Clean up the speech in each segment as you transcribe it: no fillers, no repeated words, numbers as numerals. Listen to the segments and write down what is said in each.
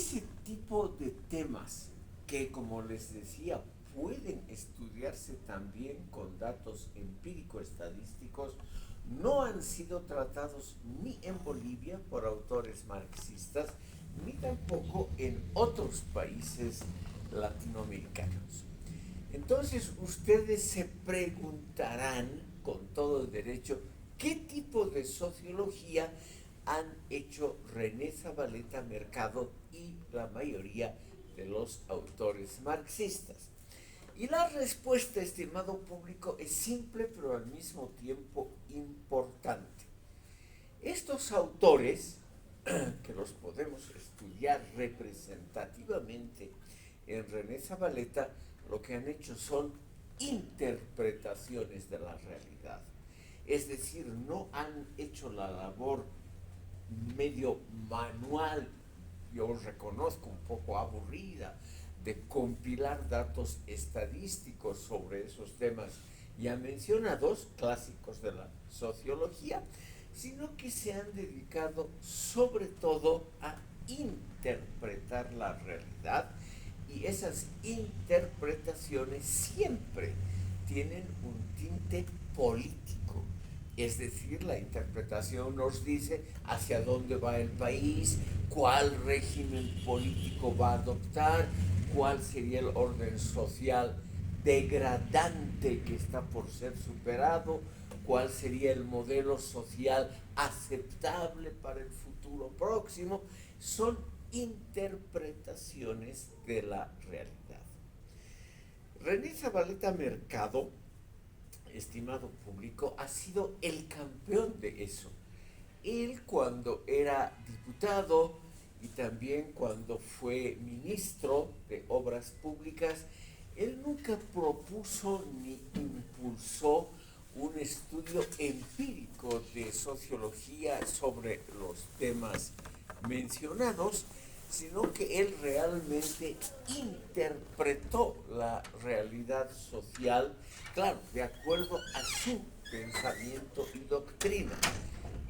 ese tipo de temas que, como les decía, pueden estudiarse también con datos empírico-estadísticos, no han sido tratados ni en Bolivia por autores marxistas, ni tampoco en otros países latinoamericanos. Entonces ustedes se preguntarán con todo el derecho qué tipo de sociología han hecho René Zabaleta Mercado y la mayoría de los autores marxistas. Y la respuesta, estimado público, es simple pero al mismo tiempo importante. Estos autores, que los podemos estudiar representativamente en René Zabaleta, lo que han hecho son interpretaciones de la realidad. Es decir, no han hecho la labor medio manual, yo reconozco un poco aburrida, de compilar datos estadísticos sobre esos temas ya mencionados, clásicos de la sociología, sino que se han dedicado sobre todo a interpretar la realidad, y esas interpretaciones siempre tienen un tinte político. Es decir, la interpretación nos dice hacia dónde va el país, cuál régimen político va a adoptar, cuál sería el orden social degradante que está por ser superado, cuál sería el modelo social aceptable para el futuro próximo. Son interpretaciones de la realidad. René Zabaleta Mercado, estimado público, ha sido el campeón de eso. Él, cuando era diputado y también cuando fue ministro de Obras Públicas, él nunca propuso ni impulsó un estudio empírico de sociología sobre los temas mencionados, sino que él realmente interpretó la realidad social, claro, de acuerdo a su pensamiento y doctrina.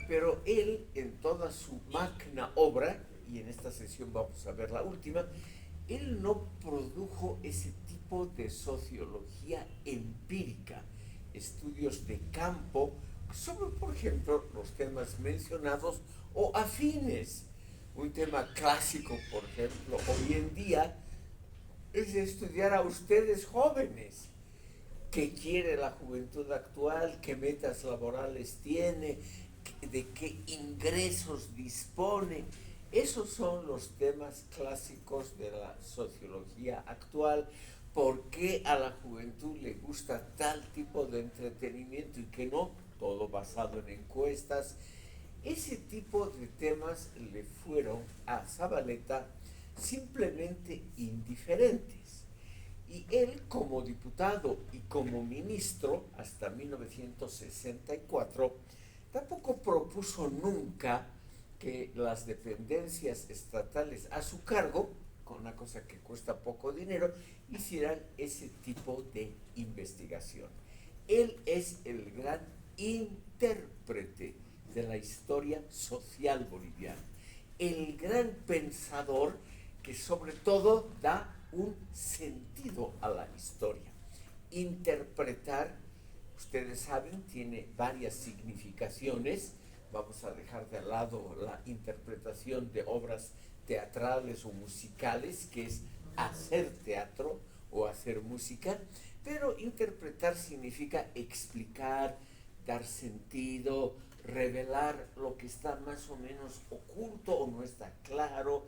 Pero él, en toda su magna obra, y en esta sesión vamos a ver la última, él no produjo ese tipo de sociología empírica, estudios de campo sobre, por ejemplo, los temas mencionados o afines. Un tema clásico, por ejemplo, hoy en día, es estudiar a ustedes jóvenes. ¿Qué quiere la juventud actual? ¿Qué metas laborales tiene? ¿De qué ingresos dispone? Esos son los temas clásicos de la sociología actual. ¿Por qué a la juventud le gusta tal tipo de entretenimiento y que no? Todo basado en encuestas. Ese tipo de temas le fueron a Zabaleta simplemente indiferentes. Y él, como diputado y como ministro hasta 1964, tampoco propuso nunca que las dependencias estatales a su cargo, con una cosa que cuesta poco dinero, hicieran ese tipo de investigación. Él es el gran intérprete de la historia social boliviana, el gran pensador que sobre todo da un sentido a la historia. Interpretar, ustedes saben, tiene varias significaciones. Vamos a dejar de lado la interpretación de obras teatrales o musicales, que es hacer teatro o hacer música, pero interpretar significa explicar, dar sentido, revelar lo que está más o menos oculto o no está claro.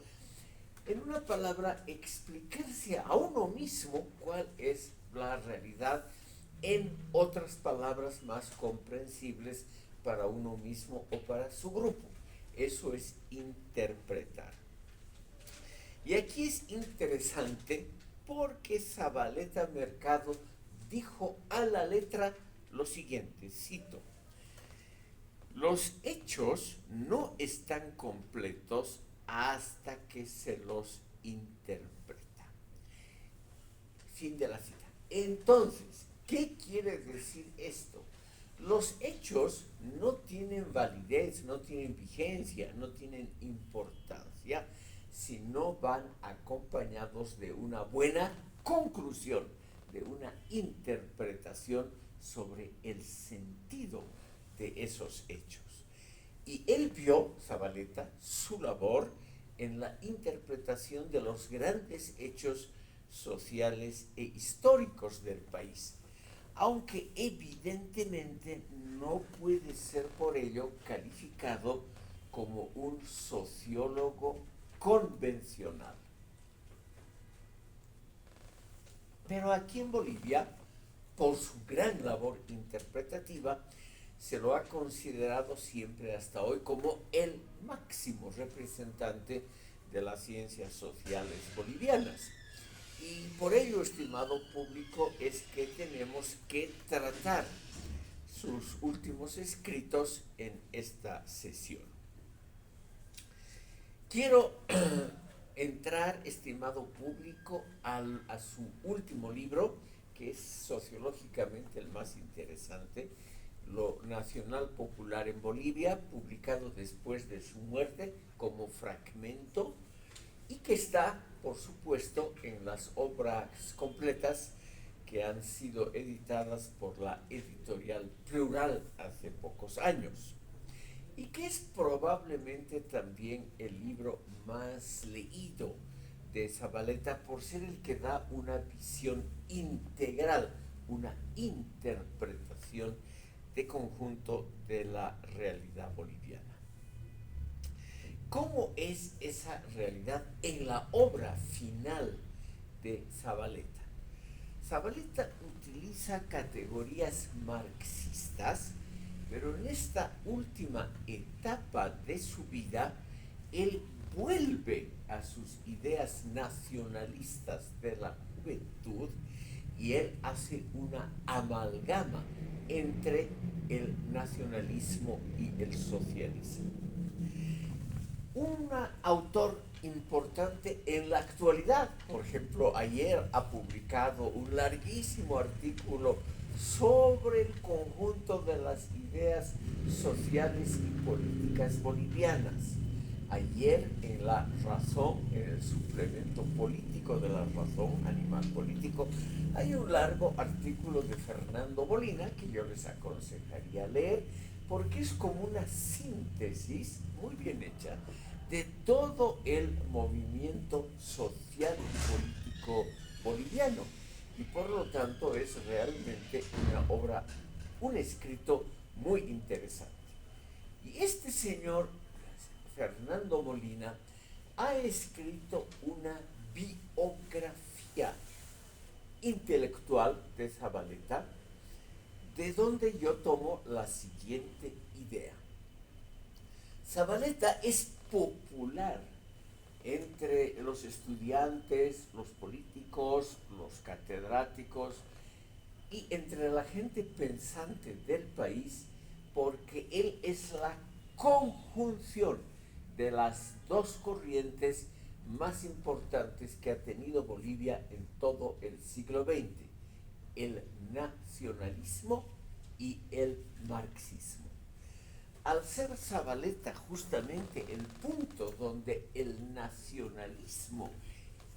En una palabra, explicarse a uno mismo cuál es la realidad, en otras palabras más comprensibles para uno mismo o para su grupo. Eso es interpretar. Y aquí es interesante porque Zabaleta Mercado dijo a la letra lo siguiente, cito: los hechos no están completos hasta que se los interpreta. Fin de la cita. Entonces, ¿qué quiere decir esto? Los hechos no tienen validez, no tienen vigencia, no tienen importancia, sino van acompañados de una buena conclusión, de una interpretación sobre el sentido de esos hechos. Y él vio, Zabaleta, su labor en la interpretación de los grandes hechos sociales e históricos del país, aunque evidentemente no puede ser por ello calificado como un sociólogo convencional. Pero aquí en Bolivia, por su gran labor interpretativa, se lo ha considerado siempre hasta hoy como el máximo representante de las ciencias sociales bolivianas. Y por ello, estimado público, es que tenemos que tratar sus últimos escritos en esta sesión. Quiero entrar, estimado público, a su último libro, que es sociológicamente el más interesante, Lo Nacional Popular en Bolivia, publicado después de su muerte como fragmento, y que está, por supuesto, en las obras completas que han sido editadas por la editorial Plural hace pocos años, y que es probablemente también el libro más leído de Zabaleta por ser el que da una visión integral, una interpretación de conjunto de la realidad boliviana. ¿Cómo es esa realidad en la obra final de Zabaleta? Zabaleta utiliza categorías marxistas, pero en esta última etapa de su vida, él vuelve a sus ideas nacionalistas de la juventud y él hace una amalgama entre el nacionalismo y el socialismo. Un autor importante en la actualidad, por ejemplo, ayer ha publicado un larguísimo artículo sobre el conjunto de las ideas sociales y políticas bolivianas. Ayer en La Razón, en el suplemento político de La Razón, Animal Político, hay un largo artículo de Fernando Molina que yo les aconsejaría leer, porque es como una síntesis muy bien hecha de todo el movimiento social y político boliviano, y por lo tanto es realmente una obra, un escrito muy interesante. Y este señor Fernando Molina ha escrito una biografía intelectual de Zabaleta, de donde yo tomo la siguiente idea. Zabaleta es popular entre los estudiantes, los políticos, los catedráticos y entre la gente pensante del país, porque él es la conjunción de las dos corrientes más importantes que ha tenido Bolivia en todo el siglo XX, el nacionalismo y el marxismo. Al ser Zabaleta justamente el punto donde el nacionalismo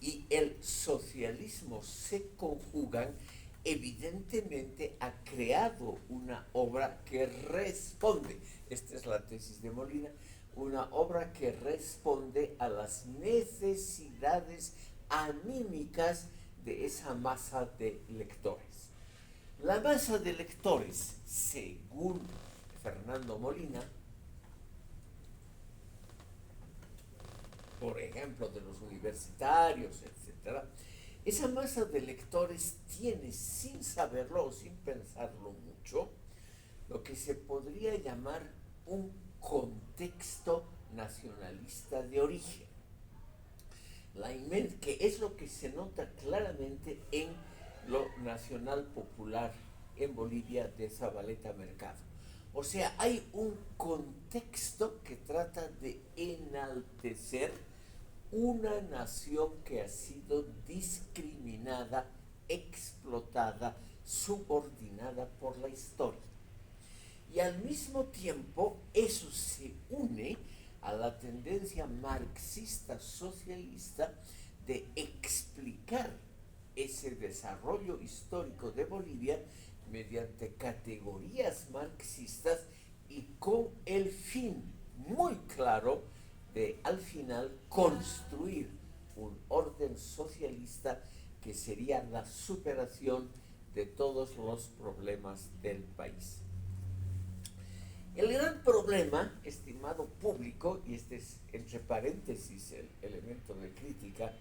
y el socialismo se conjugan, evidentemente ha creado una obra que responde, esta es la tesis de Molina, una obra que responde a las necesidades anímicas de esa masa de lectores. La masa de lectores, según Fernando Molina, por ejemplo, de los universitarios, etc., esa masa de lectores tiene, sin saberlo o sin pensarlo mucho, lo que se podría llamar un contexto nacionalista de origen, que es lo que se nota claramente en Lo Nacional Popular en Bolivia de Zabaleta Mercado. O sea, hay un contexto que trata de enaltecer una nación que ha sido discriminada, explotada, subordinada por la historia. Y al mismo tiempo eso se une a la tendencia marxista-socialista de explicar ese desarrollo histórico de Bolivia mediante categorías marxistas y con el fin muy claro de al final construir un orden socialista que sería la superación de todos los problemas del país. El gran problema, estimado público, y este es entre paréntesis el elemento de crítica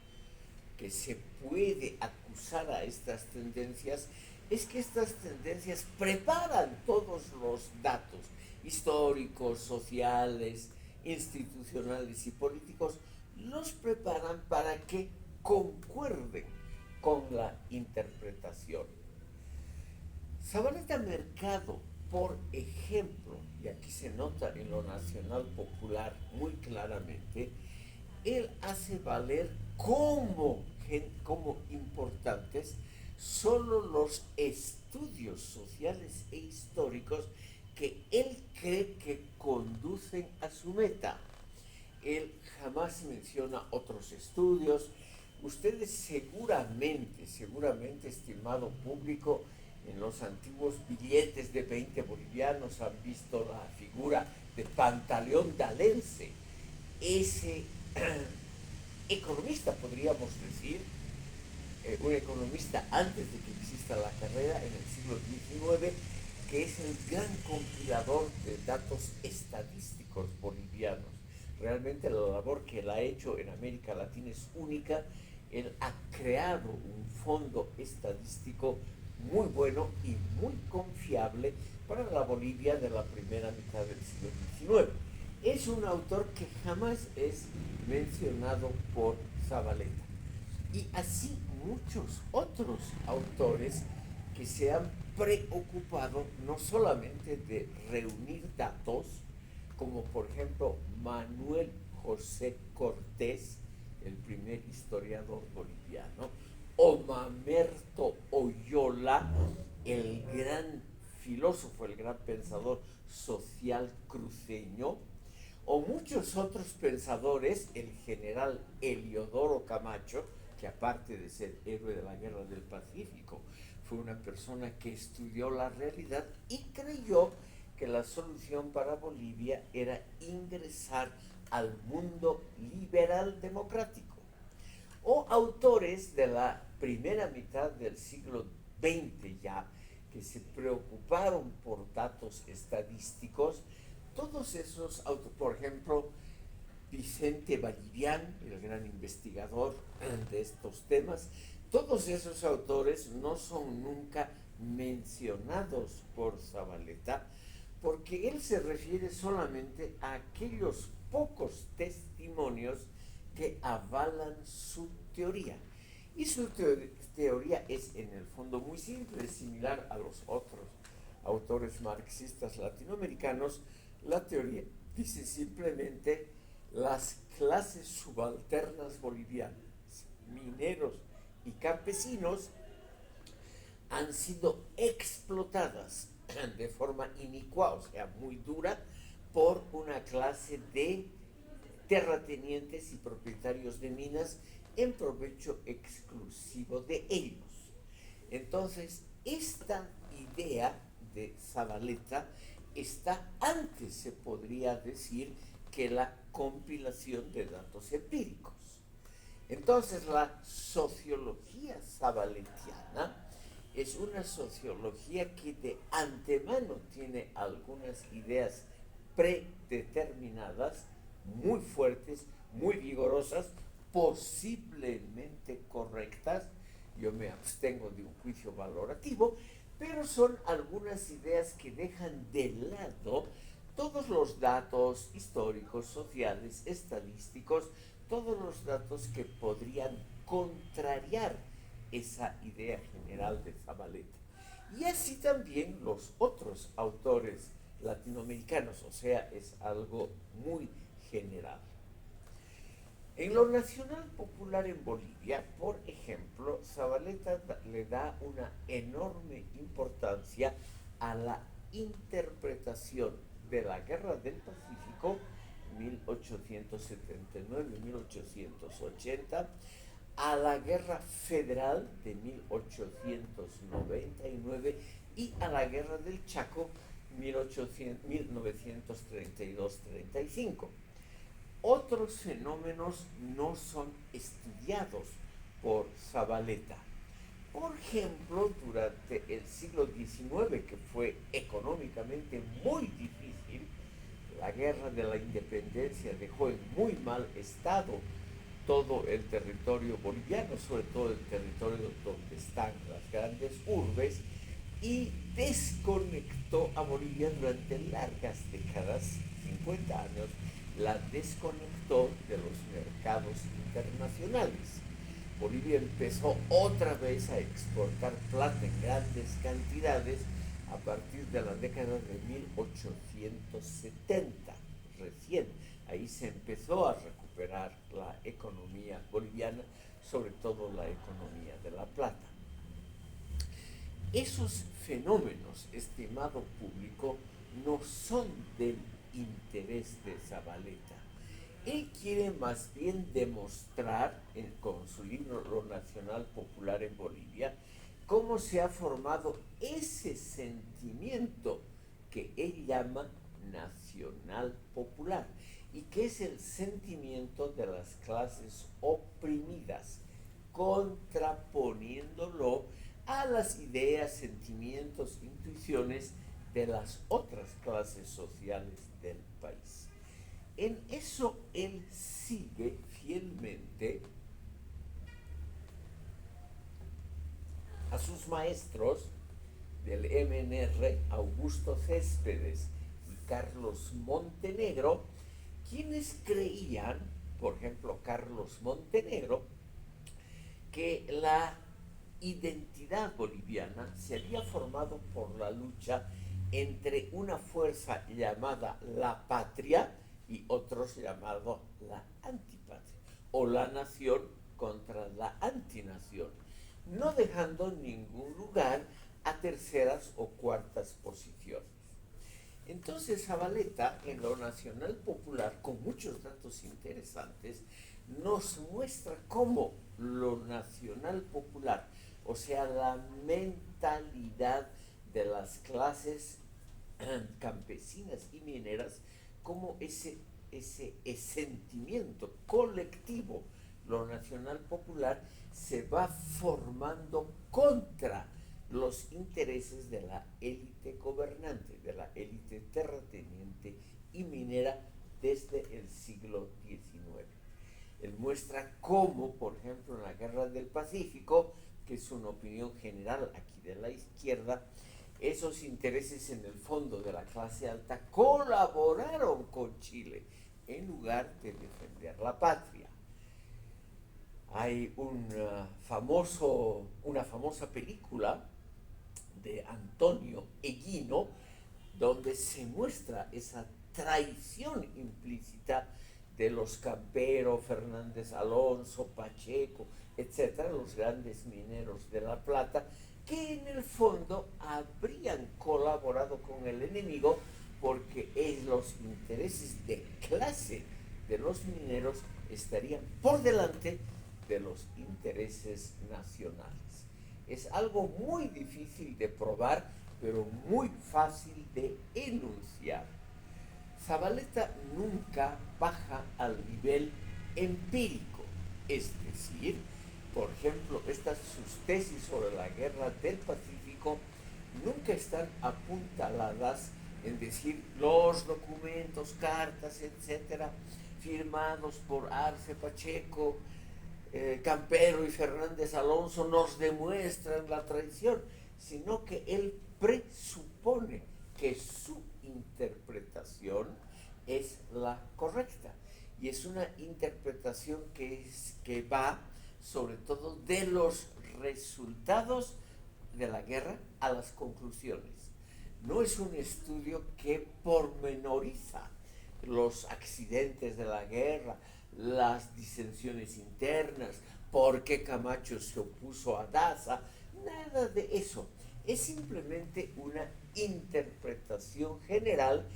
que se puede acusar a estas tendencias, es que estas tendencias preparan todos los datos históricos, sociales, institucionales y políticos, los preparan para que concuerden con la interpretación. Zabaleta Mercado, por ejemplo, y aquí se nota en lo nacional popular muy claramente, él hace valer como importantes solo los estudios sociales e históricos que él cree que conducen a su meta. Él jamás menciona otros estudios. Ustedes seguramente, estimado público, en los antiguos billetes de 20 bolivianos han visto la figura de Pantaleón Dalense, ese economista, podríamos decir, un economista antes de que exista la carrera en el siglo XIX, que es el gran compilador de datos estadísticos bolivianos. Realmente la labor que él ha hecho en América Latina es única. Él ha creado un fondo estadístico muy bueno y muy confiable para la Bolivia de la primera mitad del siglo XIX. Es un autor que jamás es mencionado por Zabaleta. Y así muchos otros autores que se han preocupado no solamente de reunir datos, como por ejemplo Manuel José Cortés, el primer historiador boliviano, o Mamerto Oyola, el gran filósofo, el gran pensador social cruceño, o muchos otros pensadores, el general Heliodoro Camacho, que aparte de ser héroe de la Guerra del Pacífico, fue una persona que estudió la realidad y creyó que la solución para Bolivia era ingresar al mundo liberal democrático. O autores de la primera mitad del siglo XX ya, que se preocuparon por datos estadísticos, todos esos autores, por ejemplo, Vicente Vallivian, el gran investigador de estos temas, todos esos autores no son nunca mencionados por Zabaleta, porque él se refiere solamente a aquellos pocos testimonios que avalan su teoría. Y su teoría es en el fondo muy simple, similar a los otros autores marxistas latinoamericanos. La teoría dice simplemente: las clases subalternas bolivianas, mineros y campesinos, han sido explotadas de forma inicua, o sea, muy dura, por una clase de terratenientes y propietarios de minas en provecho exclusivo de ellos. Entonces, esta idea de Zabaleta está antes, se podría decir, que la compilación de datos empíricos. Entonces, la sociología zabaletiana es una sociología que de antemano tiene algunas ideas predeterminadas, muy fuertes, muy vigorosas, posiblemente correctas. Yo me abstengo de un juicio valorativo, pero son algunas ideas que dejan de lado todos los datos históricos, sociales, estadísticos, todos los datos que podrían contrariar esa idea general de Zabaleta. Y así también los otros autores latinoamericanos, o sea, es algo muy general. En lo nacional popular en Bolivia, por ejemplo, Zabaleta le da una enorme importancia a la interpretación de la Guerra del Pacífico 1879-1880, a la Guerra Federal de 1899 y a la Guerra del Chaco 1932-35. Otros fenómenos no son estudiados por Zavaleta. Por ejemplo, durante el siglo XIX, que fue económicamente muy difícil, la Guerra de la Independencia dejó en muy mal estado todo el territorio boliviano, sobre todo el territorio donde están las grandes urbes, y desconectó a Bolivia durante largas décadas, 50 años, la desconectó de los mercados internacionales. Bolivia empezó otra vez a exportar plata en grandes cantidades a partir de la década de 1870, recién. Ahí se empezó a recuperar la economía boliviana, sobre todo la economía de la plata. Esos fenómenos, estimado público, no son del interés de Zavaleta. Él quiere más bien demostrar, con su libro Lo Nacional Popular en Bolivia, cómo se ha formado ese sentimiento que él llama nacional popular y que es el sentimiento de las clases oprimidas, contraponiéndolo a las ideas, sentimientos, intuiciones de las otras clases sociales del país. En eso él sigue fielmente a sus maestros del MNR, Augusto Céspedes y Carlos Montenegro, quienes creían, por ejemplo, Carlos Montenegro, que la identidad boliviana se había formado por la lucha entre una fuerza llamada la patria y otros llamados la antipatria, o la nación contra la antinación, no dejando ningún lugar a terceras o cuartas posiciones. Entonces Zavaleta, en Lo Nacional Popular, con muchos datos interesantes, nos muestra cómo lo nacional popular, o sea, la mentalidad de las clases campesinas y mineras, como ese sentimiento colectivo, lo nacional popular, se va formando contra los intereses de la élite gobernante, de la élite terrateniente y minera desde el siglo XIX. Él muestra cómo, por ejemplo, en la Guerra del Pacífico, que es una opinión general aquí de la izquierda, esos intereses en el fondo de la clase alta colaboraron con Chile en lugar de defender la patria. Hay una famosa película de Antonio Eguino donde se muestra esa traición implícita de los Campero, Fernández Alonso, Pacheco, etcétera, los grandes mineros de La Plata, que en el fondo habrían colaborado con el enemigo porque los intereses de clase de los mineros estarían por delante de los intereses nacionales. Es algo muy difícil de probar, pero muy fácil de enunciar. Zavaleta nunca baja al nivel empírico, es decir, por ejemplo, sus tesis sobre la Guerra del Pacífico nunca están apuntaladas en decir los documentos, cartas, etcétera, firmados por Arce, Pacheco, Campero y Fernández Alonso nos demuestran la traición, sino que él presupone que su interpretación es la correcta y es una interpretación que va sobre todo de los resultados de la guerra a las conclusiones. No es un estudio que pormenoriza los accidentes de la guerra, las disensiones internas, por qué Camacho se opuso a Daza, nada de eso. Es simplemente una interpretación general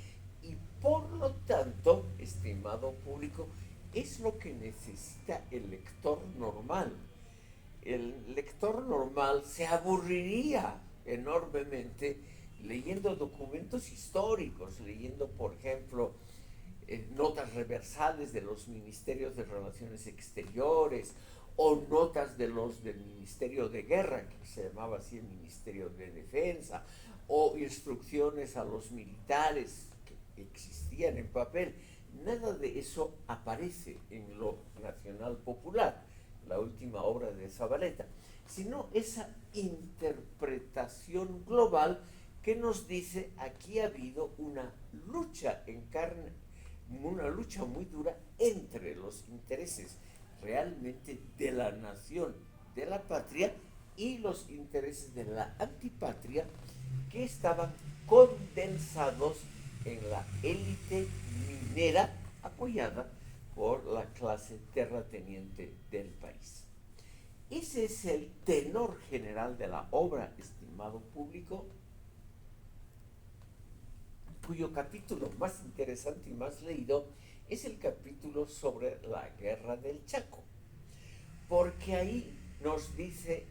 y Por lo tanto, estimado público, es lo que necesita el lector normal. El lector normal se aburriría enormemente leyendo documentos históricos, leyendo, por ejemplo, notas reversales de los ministerios de Relaciones Exteriores o notas de los del Ministerio de Guerra, que se llamaba así el Ministerio de Defensa, o instrucciones a los militares que existían en papel. Nada de eso aparece en lo Nacional Popular, la última obra de Zabaleta, sino esa interpretación global que nos dice aquí ha habido una lucha en carne, una lucha muy dura entre los intereses realmente de la nación, de la patria, y los intereses de la antipatria, que estaban condensados en la élite minera apoyada por la clase terrateniente del país. Ese es el tenor general de la obra, estimado público, cuyo capítulo más interesante y más leído es el capítulo sobre la Guerra del Chaco, porque ahí nos dice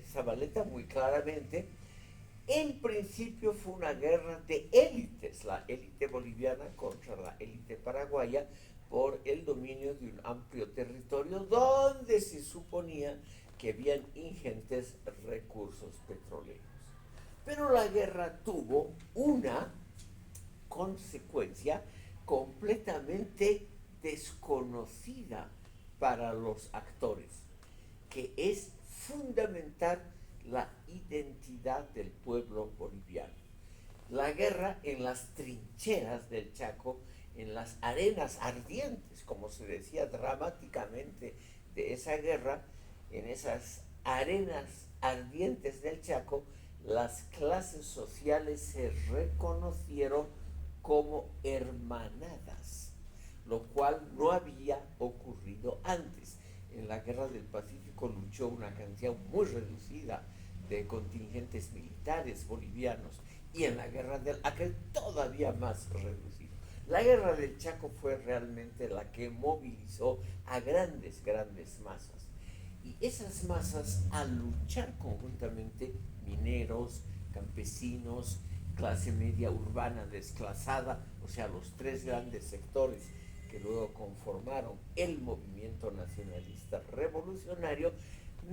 Zabaleta muy claramente: en principio fue una guerra de élites, la élite boliviana contra la élite paraguaya, por el dominio de un amplio territorio donde se suponía que habían ingentes recursos petroleros. Pero la guerra tuvo una consecuencia completamente desconocida para los actores, que es fundamentar la identidad del pueblo boliviano. La guerra en las trincheras del Chaco, en las arenas ardientes, como se decía dramáticamente de esa guerra, en esas arenas ardientes del Chaco, las clases sociales se reconocieron como hermanadas, lo cual no había ocurrido antes. En la Guerra del Pacífico luchó una cantidad muy reducida de contingentes militares bolivianos, y en la Guerra del Acre todavía más reducido. La Guerra del Chaco fue realmente la que movilizó a grandes masas. Y esas masas, al luchar conjuntamente, mineros, campesinos, clase media urbana desclasada, o sea, los tres grandes sectores que luego conformaron el movimiento nacionalista revolucionario,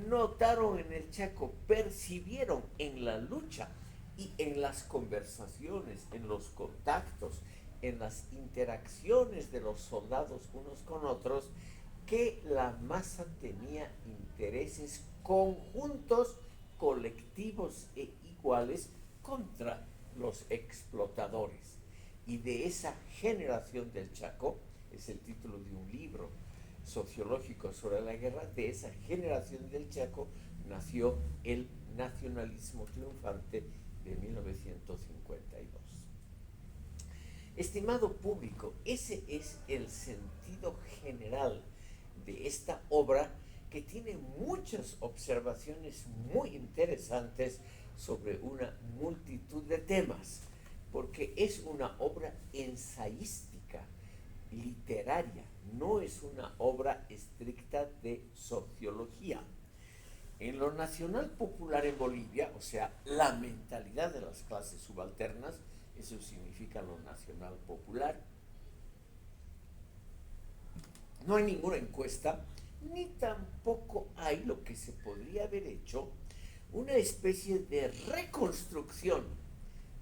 notaron en el Chaco, percibieron en la lucha y en las conversaciones, en los contactos, en las interacciones de los soldados unos con otros, que la masa tenía intereses conjuntos, colectivos e iguales contra los explotadores. Y de esa generación del Chaco, es el título de un libro sociológico sobre la guerra, de esa generación del Chaco nació el nacionalismo triunfante de 1952. Estimado público, ese es el sentido general de esta obra, que tiene muchas observaciones muy interesantes sobre una multitud de temas, porque es una obra ensayística, literaria, no es una obra estricta de sociología. En lo nacional popular en Bolivia, o sea, la mentalidad de las clases subalternas, eso significa lo nacional popular, no hay ninguna encuesta, ni tampoco hay lo que se podría haber hecho, una especie de reconstrucción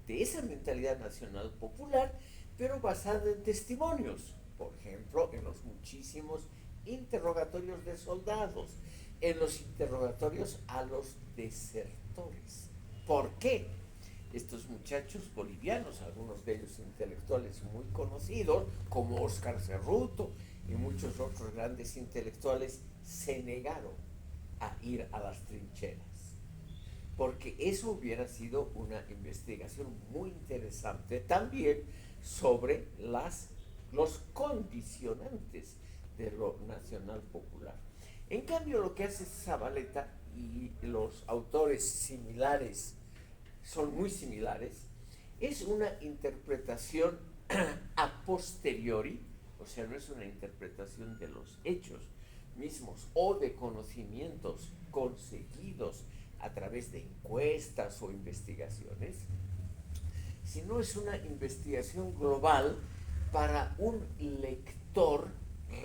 de esa mentalidad nacional popular, pero basada en testimonios. Por ejemplo, en los muchísimos interrogatorios de soldados, en los interrogatorios a los desertores. ¿Por qué? Estos muchachos bolivianos, algunos de ellos intelectuales muy conocidos, como Óscar Cerruto y muchos otros grandes intelectuales, se negaron a ir a las trincheras, porque eso hubiera sido una investigación muy interesante también sobre los condicionantes de lo nacional popular. En cambio, lo que hace Zabaleta, y los autores similares son muy similares, es una interpretación a posteriori, o sea, no es una interpretación de los hechos mismos o de conocimientos conseguidos a través de encuestas o investigaciones, sino es una investigación global para un lector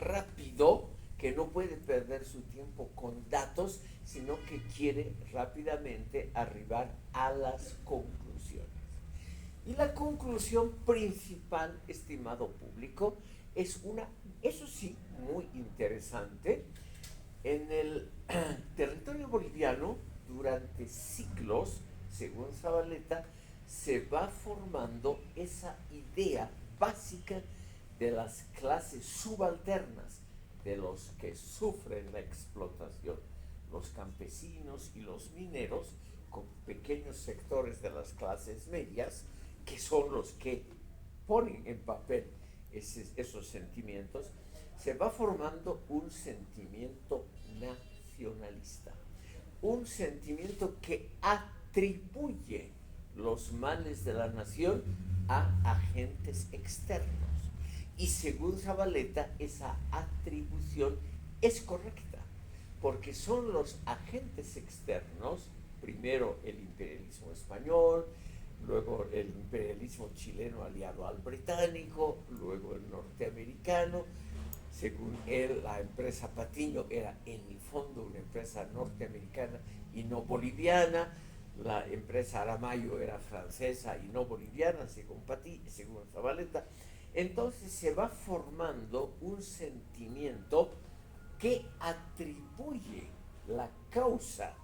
rápido que no puede perder su tiempo con datos, sino que quiere rápidamente arribar a las conclusiones. Y la conclusión principal, estimado público, es una, eso sí, muy interesante. En el territorio boliviano, durante siglos, según Zabaleta, se va formando esa idea básica de las clases subalternas, de los que sufren la explotación, los campesinos y los mineros, con pequeños sectores de las clases medias, que son los que ponen en papel esos sentimientos. Se va formando un sentimiento nacionalista, un sentimiento que atribuye los males de la nación a agentes externos. Y según Zabaleta, esa atribución es correcta, porque son los agentes externos, primero el imperialismo español, luego el imperialismo chileno aliado al británico, luego el norteamericano. Según él, la empresa Patiño era en el fondo una empresa norteamericana y no boliviana. La empresa Aramayo era francesa y no boliviana, según Zabaleta. Entonces se va formando un sentimiento que atribuye la causa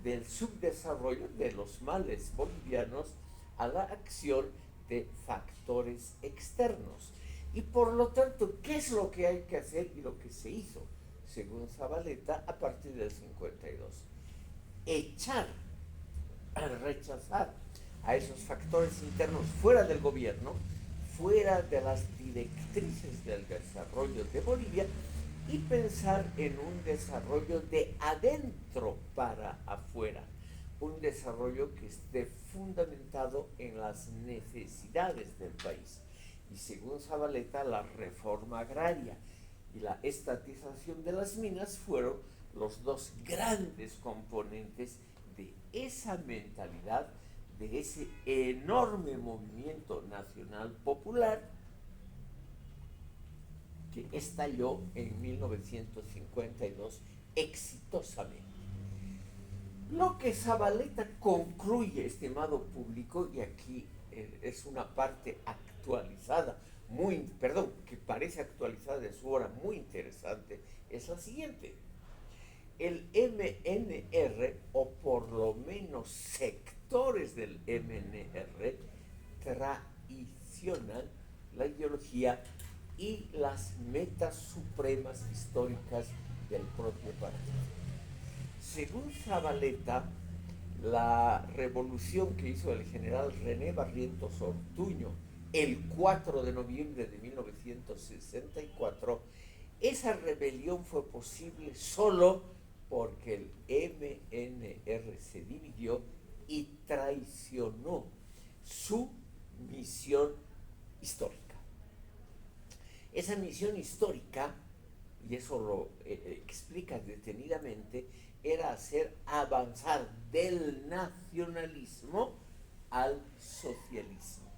del subdesarrollo, de los males bolivianos, a la acción de factores externos. Y por lo tanto, ¿qué es lo que hay que hacer y lo que se hizo, según Zabaleta, a partir del 52? Echar, rechazar a esos factores internos fuera del gobierno, fuera de las directrices del desarrollo de Bolivia, y pensar en un desarrollo de adentro para afuera, un desarrollo que esté fundamentado en las necesidades del país. Y según Zabaleta, la reforma agraria y la estatización de las minas fueron los dos grandes componentes de esa mentalidad, de ese enorme movimiento nacional popular que estalló en 1952 exitosamente. Lo que Zabaleta concluye, estimado público, y aquí es una parte actualizada, que parece actualizada de su obra, muy interesante, es la siguiente. El MNR, o por lo menos sectores del MNR, traicionan la ideología y las metas supremas históricas del propio partido. Según Zabaleta, la revolución que hizo el general René Barrientos Ortuño el 4 de noviembre de 1964, esa rebelión fue posible solo porque el MNR se dividió y traicionó su misión histórica. Esa misión histórica, y eso lo explica detenidamente, era hacer avanzar del nacionalismo al socialismo.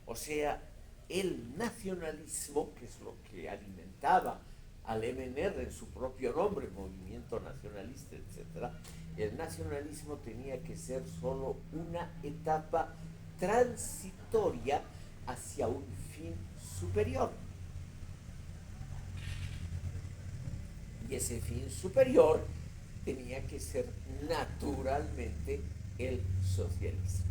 O sea, el nacionalismo, que es lo que alimentaba al MNR en su propio nombre, Movimiento Nacionalista, etc., el nacionalismo tenía que ser solo una etapa transitoria hacia un fin superior. Y ese fin superior tenía que ser naturalmente el socialismo.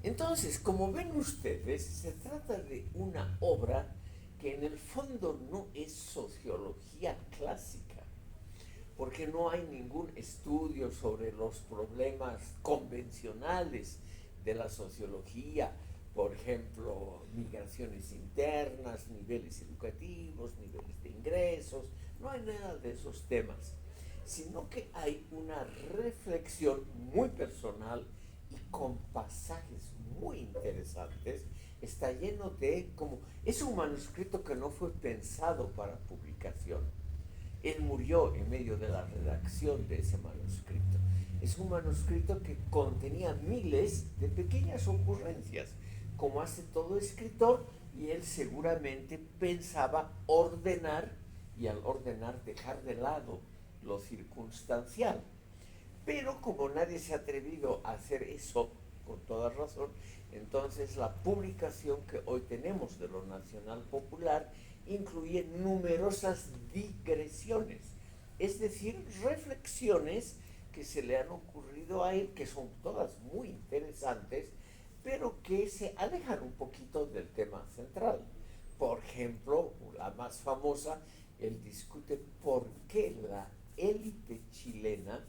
Entonces, como ven ustedes, se trata de una obra que en el fondo no es sociología clásica, porque no hay ningún estudio sobre los problemas convencionales de la sociología, por ejemplo, migraciones internas, niveles educativos, niveles de ingresos, no hay nada de esos temas, sino que hay una reflexión muy personal y con pasajes muy interesantes está lleno de como... Es un manuscrito que no fue pensado para publicación. Él murió en medio de la redacción de ese manuscrito. Es un manuscrito que contenía miles de pequeñas ocurrencias, como hace todo escritor, y él seguramente pensaba ordenar, y al ordenar dejar de lado lo circunstancial. Pero como nadie se ha atrevido a hacer eso, con toda razón, entonces la publicación que hoy tenemos de lo Nacional Popular incluye numerosas digresiones, es decir, reflexiones que se le han ocurrido a él, que son todas muy interesantes, pero que se alejan un poquito del tema central. Por ejemplo, la más famosa, él discute por qué la élite chilena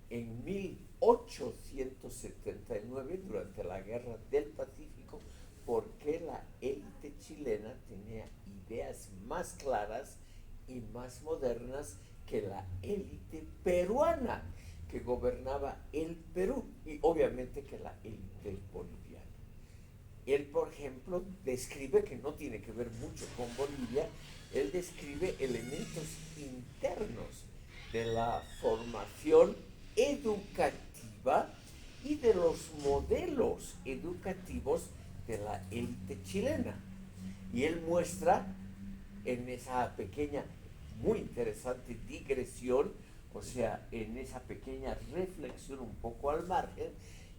en 1879, durante la Guerra del Pacífico, por qué la élite chilena tenía ideas más claras y más modernas que la élite peruana que gobernaba el Perú, y obviamente que la élite boliviana. Él, por ejemplo, describe, que no tiene que ver mucho con Bolivia, él describe elementos internos de la formación educativa y de los modelos educativos de la élite chilena. Y él muestra en esa pequeña, muy interesante digresión, o sea, en esa pequeña reflexión un poco al margen,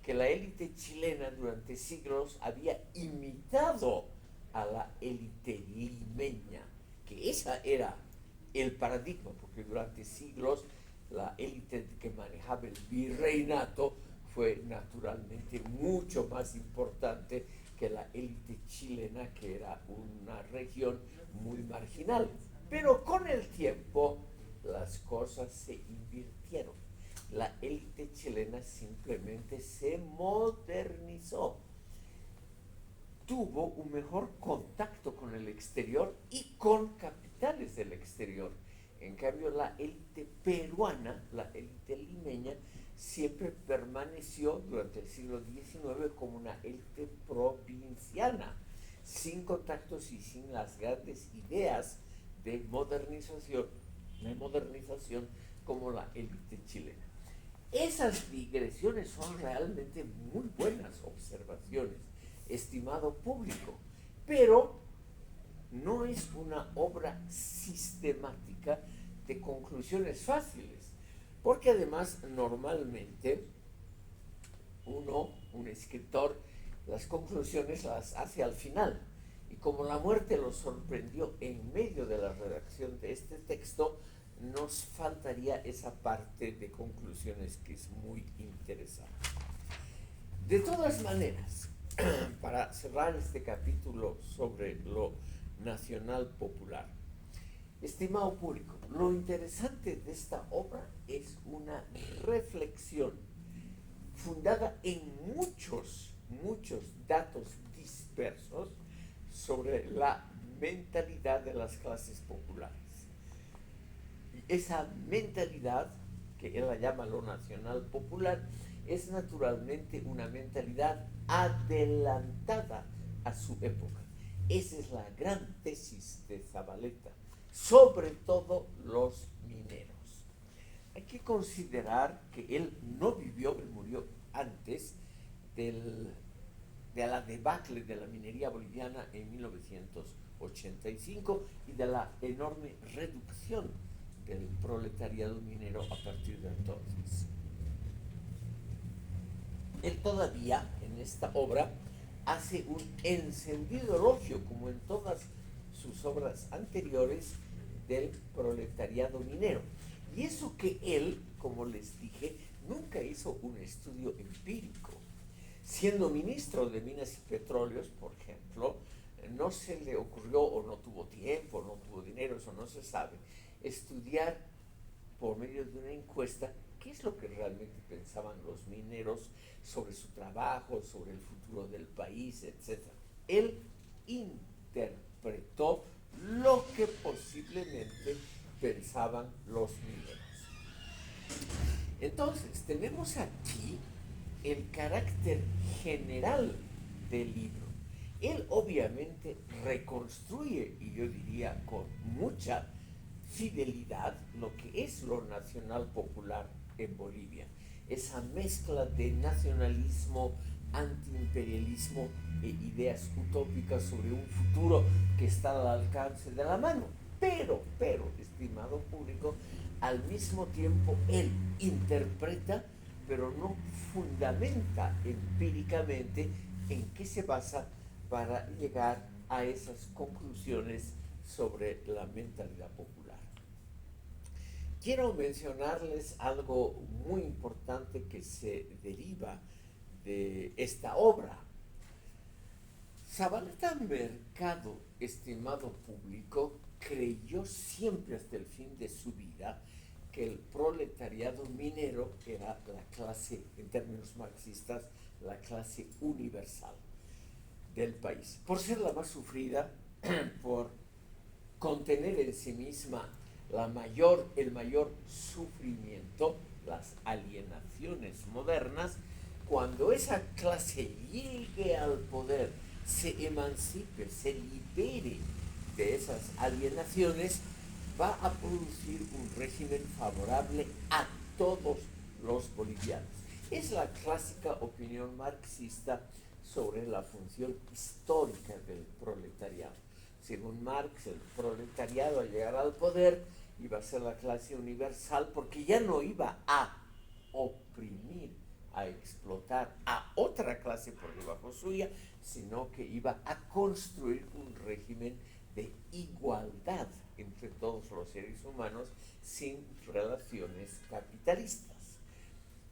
que la élite chilena durante siglos había imitado a la élite limeña, que esa era el paradigma, porque durante siglos la élite que manejaba el virreinato fue naturalmente mucho más importante que la élite chilena, que era una región muy marginal. Pero con el tiempo las cosas se invirtieron. La élite chilena simplemente se modernizó, tuvo un mejor contacto con el exterior y con capitales del exterior. En cambio, la élite peruana, la élite limeña, siempre permaneció durante el siglo XIX como una élite provinciana, sin contactos y sin las grandes ideas de modernización como la élite chilena. Esas digresiones son realmente muy buenas observaciones, estimado público, pero no es una obra sistemática de conclusiones fáciles, porque además normalmente un escritor, las conclusiones las hace al final, y como la muerte lo sorprendió en medio de la redacción de este texto, nos faltaría esa parte de conclusiones que es muy interesante. De todas maneras, para cerrar este capítulo sobre lo nacional popular, estimado público, lo interesante de esta obra es una reflexión fundada en muchos datos dispersos sobre la mentalidad de las clases populares. Y esa mentalidad, que él la llama lo nacional popular, es naturalmente una mentalidad adelantada a su época. Esa es la gran tesis de Zavaleta, sobre todo los mineros. Hay que considerar que él no vivió, él murió antes de la debacle de la minería boliviana en 1985 y de la enorme reducción del proletariado minero a partir de entonces. Él todavía en esta obra hace un encendido elogio, como en todas sus obras anteriores, del proletariado minero. Y eso que él, como les dije, nunca hizo un estudio empírico. Siendo ministro de Minas y Petróleos, por ejemplo, no se le ocurrió, o no tuvo tiempo, no tuvo dinero, eso no se sabe, estudiar por medio de una encuesta qué es lo que realmente pensaban los mineros sobre su trabajo, sobre el futuro del país, etc. Él interpretó lo que posiblemente pensaban los mineros. Entonces, tenemos aquí el carácter general del libro. Él obviamente reconstruye, y yo diría con mucha fidelidad, lo que es lo nacional popular en Bolivia. Esa mezcla de nacionalismo, antiimperialismo e ideas utópicas sobre un futuro que está al alcance de la mano. Pero, estimado público, al mismo tiempo él interpreta, pero no fundamenta empíricamente en qué se basa para llegar a esas conclusiones sobre la mentalidad popular. Quiero mencionarles algo muy importante que se deriva de esta obra. Zabaleta Mercado, estimado público, creyó siempre hasta el fin de su vida que el proletariado minero era la clase, en términos marxistas, la clase universal del país, por ser la más sufrida, por contener en sí misma el mayor sufrimiento, las alienaciones modernas. Cuando esa clase llegue al poder, se emancipe, se libere de esas alienaciones, va a producir un régimen favorable a todos los bolivianos. Es la clásica opinión marxista sobre la función histórica del proletariado. Según Marx, el proletariado al llegar al poder iba a ser la clase universal porque ya no iba a oprimir, a explotar a otra clase por debajo suya, sino que iba a construir un régimen de igualdad entre todos los seres humanos sin relaciones capitalistas.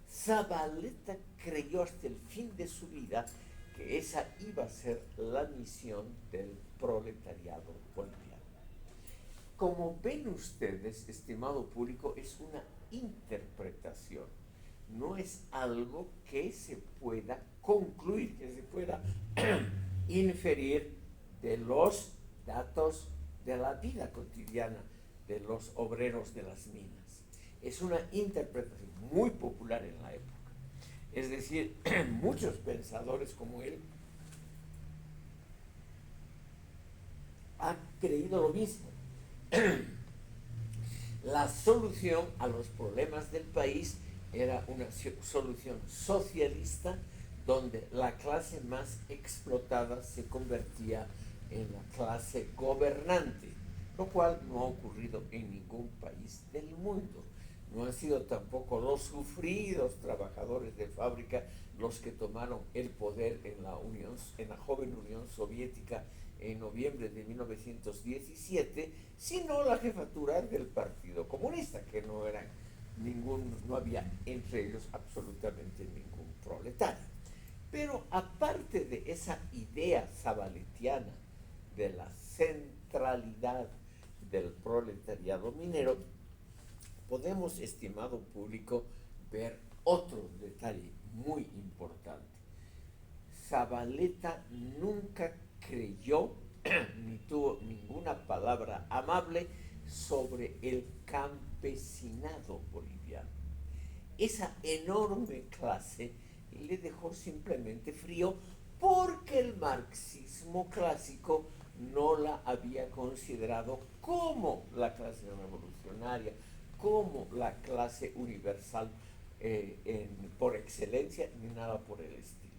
Zabaleta creyó hasta el fin de su vida que esa iba a ser la misión del proletariado boliviano. Como ven ustedes, estimado público, es una interpretación, no es algo que se pueda concluir, que se pueda inferir de los datos de la vida cotidiana de los obreros de las minas. Es una interpretación muy popular en la época. Es decir, muchos pensadores como él han creído lo mismo. La solución a los problemas del país era una solución socialista donde la clase más explotada se convertía en la clase gobernante, lo cual no ha ocurrido en ningún país del mundo. No han sido tampoco los sufridos trabajadores de fábrica los que tomaron el poder en la joven Unión Soviética en noviembre de 1917, sino la jefatura del Partido Comunista, que no había entre ellos absolutamente ningún proletario. Pero aparte de esa idea zabaletiana de la centralidad del proletariado minero, podemos, estimado público, ver otro detalle muy importante. Zabaleta nunca creyó ni tuvo ninguna palabra amable sobre el campesinado boliviano. Esa enorme clase le dejó simplemente frío porque el marxismo clásico no la había considerado como la clase revolucionaria, como la clase universal por excelencia, ni nada por el estilo.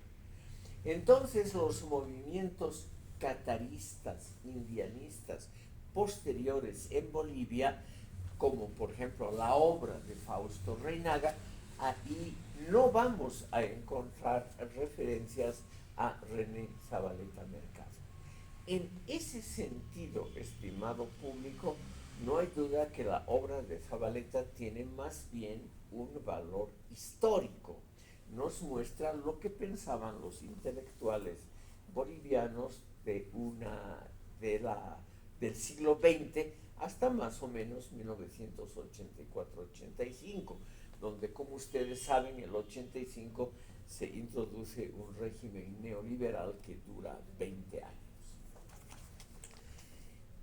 Entonces los movimientos cataristas, indianistas, posteriores en Bolivia, como por ejemplo la obra de Fausto Reinaga, ahí no vamos a encontrar referencias a René Zabaleta Mercado. En ese sentido, estimado público, no hay duda que la obra de Zabaleta tiene más bien un valor histórico. Nos muestra lo que pensaban los intelectuales bolivianos del siglo XX hasta más o menos 1984-85, donde, como ustedes saben, en el 85 se introduce un régimen neoliberal que dura 20 años.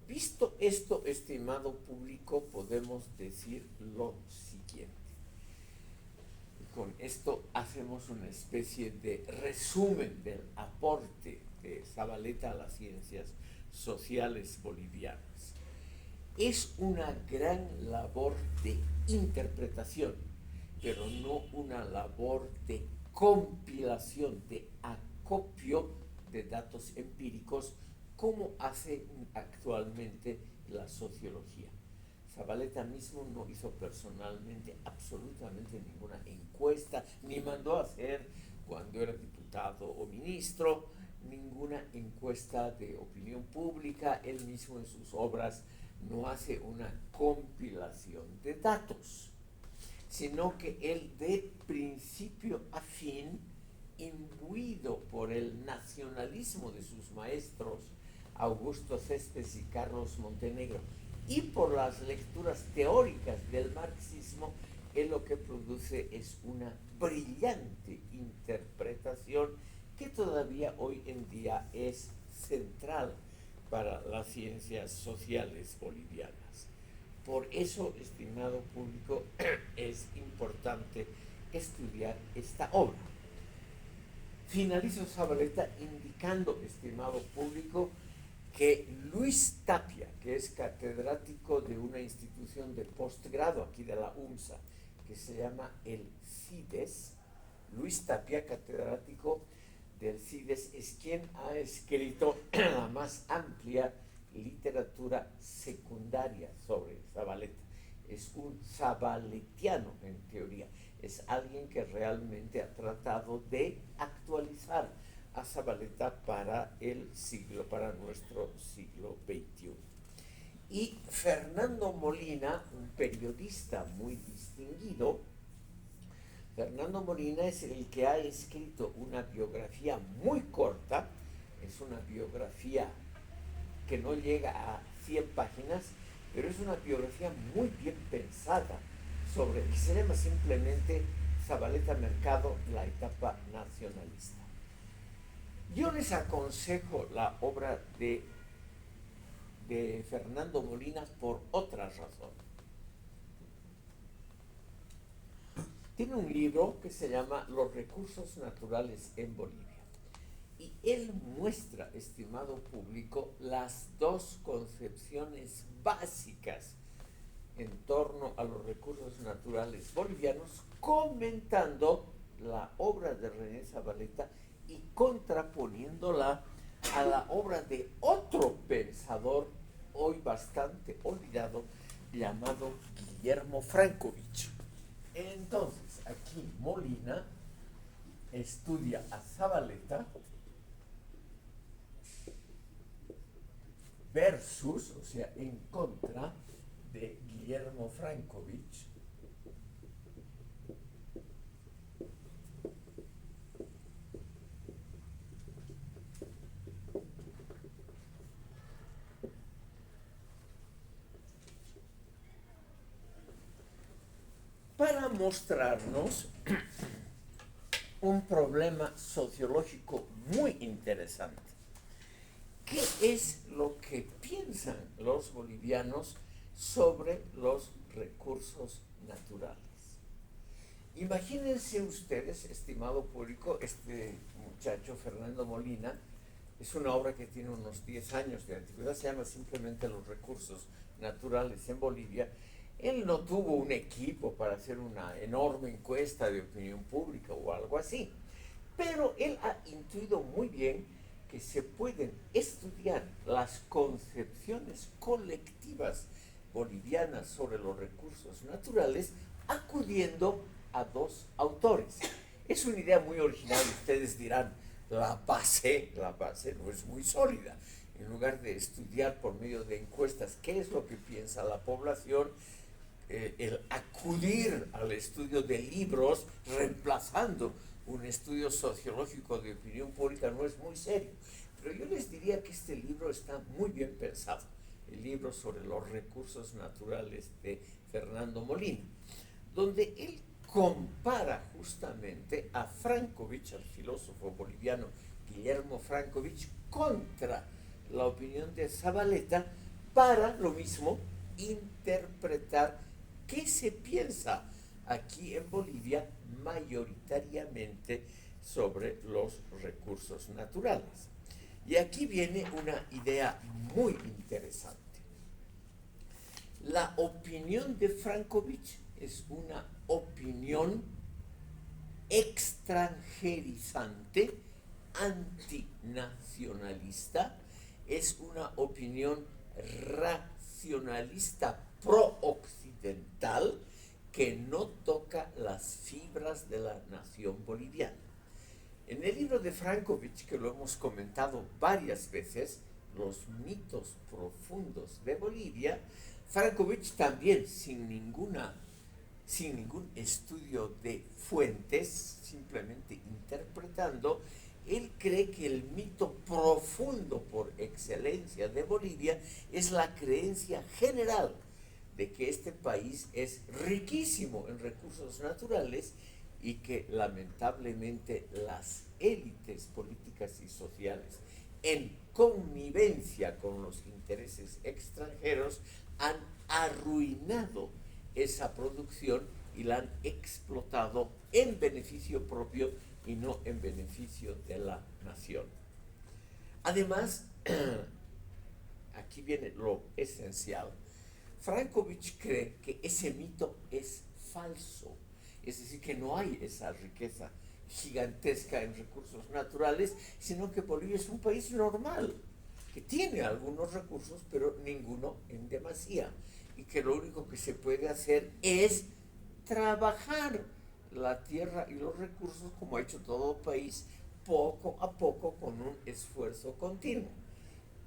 Visto esto, estimado público, podemos decir lo siguiente. Con esto hacemos una especie de resumen del aporte de Zabaleta a las ciencias sociales bolivianas. Es una gran labor de interpretación, pero no una labor de compilación, de acopio de datos empíricos como hace actualmente la sociología. Zabaleta mismo no hizo personalmente absolutamente ninguna encuesta, ni mandó a hacer, cuando era diputado o ministro, ninguna encuesta de opinión pública. Él mismo en sus obras no hace una compilación de datos, sino que él de principio a fin, imbuido por el nacionalismo de sus maestros, Augusto Céspedes y Carlos Montenegro, y por las lecturas teóricas del marxismo, él lo que produce es una brillante interpretación que todavía hoy en día es central para las ciencias sociales bolivianas. Por eso, estimado público, es importante estudiar esta obra. Finalizo Zabaleta indicando, estimado público, que Luis Tapia, que es catedrático de una institución de postgrado aquí de la UNSA, que se llama el CIDES, Luis Tapia, catedrático del CIDES, es quien ha escrito la más amplia literatura secundaria sobre Zabaleta. Es un zabaletiano en teoría, es alguien que realmente ha tratado de actualizar a Zabaleta para nuestro siglo XXI. Y Fernando Molina, un periodista muy distinguido, Fernando Molina es el que ha escrito una biografía muy corta, es una biografía que no llega a 100 páginas, pero es una biografía muy bien pensada sobre, que se llama simplemente Zabaleta Mercado, la etapa nacionalista. Yo les aconsejo la obra de Fernando Molina por otra razón. Tiene un libro que se llama Los recursos naturales en Bolivia. Y él muestra, estimado público, las dos concepciones básicas en torno a los recursos naturales bolivianos, comentando la obra de René Zabaleta y contraponiéndola a la obra de otro pensador hoy bastante olvidado, llamado Guillermo Frankovich. Entonces, aquí Molina estudia a Zabaleta versus, o sea, en contra de Guillermo Frankovich, para mostrarnos un problema sociológico muy interesante. ¿Qué es lo que piensan los bolivianos sobre los recursos naturales? Imagínense ustedes, estimado público, este muchacho Fernando Molina, es una obra que tiene unos 10 años de antigüedad, se llama simplemente Los recursos naturales en Bolivia. Él no tuvo un equipo para hacer una enorme encuesta de opinión pública o algo así, pero él ha intuido muy bien que se pueden estudiar las concepciones colectivas bolivianas sobre los recursos naturales acudiendo a dos autores. Es una idea muy original, ustedes dirán, la base no es muy sólida. En lugar de estudiar por medio de encuestas qué es lo que piensa la población, el acudir al estudio de libros reemplazando un estudio sociológico de opinión pública no es muy serio. Pero yo les diría que este libro está muy bien pensado, el libro sobre los recursos naturales de Fernando Molina, donde él compara justamente a Frankovich, al filósofo boliviano Guillermo Frankovich, contra la opinión de Zabaleta, para lo mismo interpretar qué se piensa aquí en Bolivia mayoritariamente sobre los recursos naturales. Y aquí viene una idea muy interesante. La opinión de Frankovich es una opinión extranjerizante, antinacionalista, es una opinión racionalista pro-occidental que no toca las fibras de la nación boliviana. En el libro de Frankovich, que lo hemos comentado varias veces, Los mitos profundos de Bolivia, Frankovich también, sin ningún estudio de fuentes, simplemente interpretando, él cree que el mito profundo por excelencia de Bolivia es la creencia general de que este país es riquísimo en recursos naturales y que lamentablemente las élites políticas y sociales, en connivencia con los intereses extranjeros, han arruinado esa producción y la han explotado en beneficio propio y no en beneficio de la nación. Además, aquí viene lo esencial. Frankovich cree que ese mito es falso, es decir, que no hay esa riqueza gigantesca en recursos naturales, sino que Bolivia es un país normal, que tiene algunos recursos, pero ninguno en demasía, y que lo único que se puede hacer es trabajar la tierra y los recursos como ha hecho todo país, poco a poco, con un esfuerzo continuo.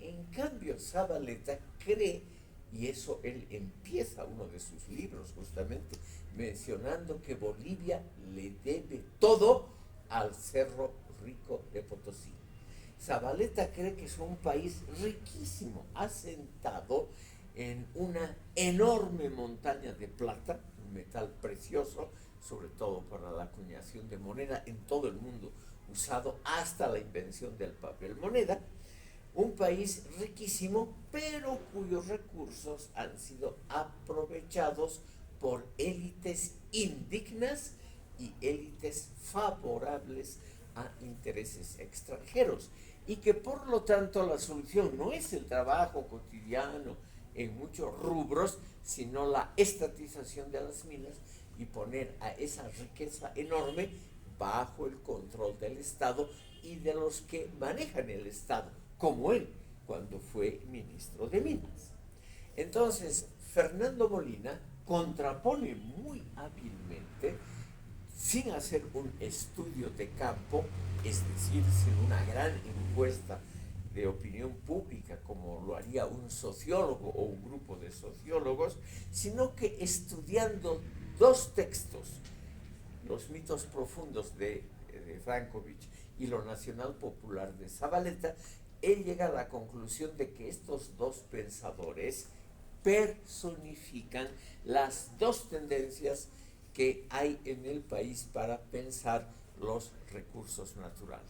En cambio, Zabaleta cree, y eso él empieza uno de sus libros justamente, mencionando que Bolivia le debe todo al Cerro Rico de Potosí. Zabaleta cree que es un país riquísimo, asentado en una enorme montaña de plata, un metal precioso, sobre todo para la acuñación de moneda en todo el mundo, usado hasta la invención del papel moneda. Un país riquísimo, pero cuyos recursos han sido aprovechados por élites indignas y élites favorables a intereses extranjeros, y que por lo tanto la solución no es el trabajo cotidiano en muchos rubros, sino la estatización de las minas y poner a esa riqueza enorme bajo el control del Estado y de los que manejan el Estado, como él, cuando fue ministro de Minas. Entonces, Fernando Molina contrapone muy hábilmente, sin hacer un estudio de campo, es decir, sin una gran encuesta de opinión pública como lo haría un sociólogo o un grupo de sociólogos, sino que estudiando dos textos, Los mitos profundos de Frankovich y Lo nacional popular de Zabaleta, él llega a la conclusión de que estos dos pensadores personifican las dos tendencias que hay en el país para pensar los recursos naturales.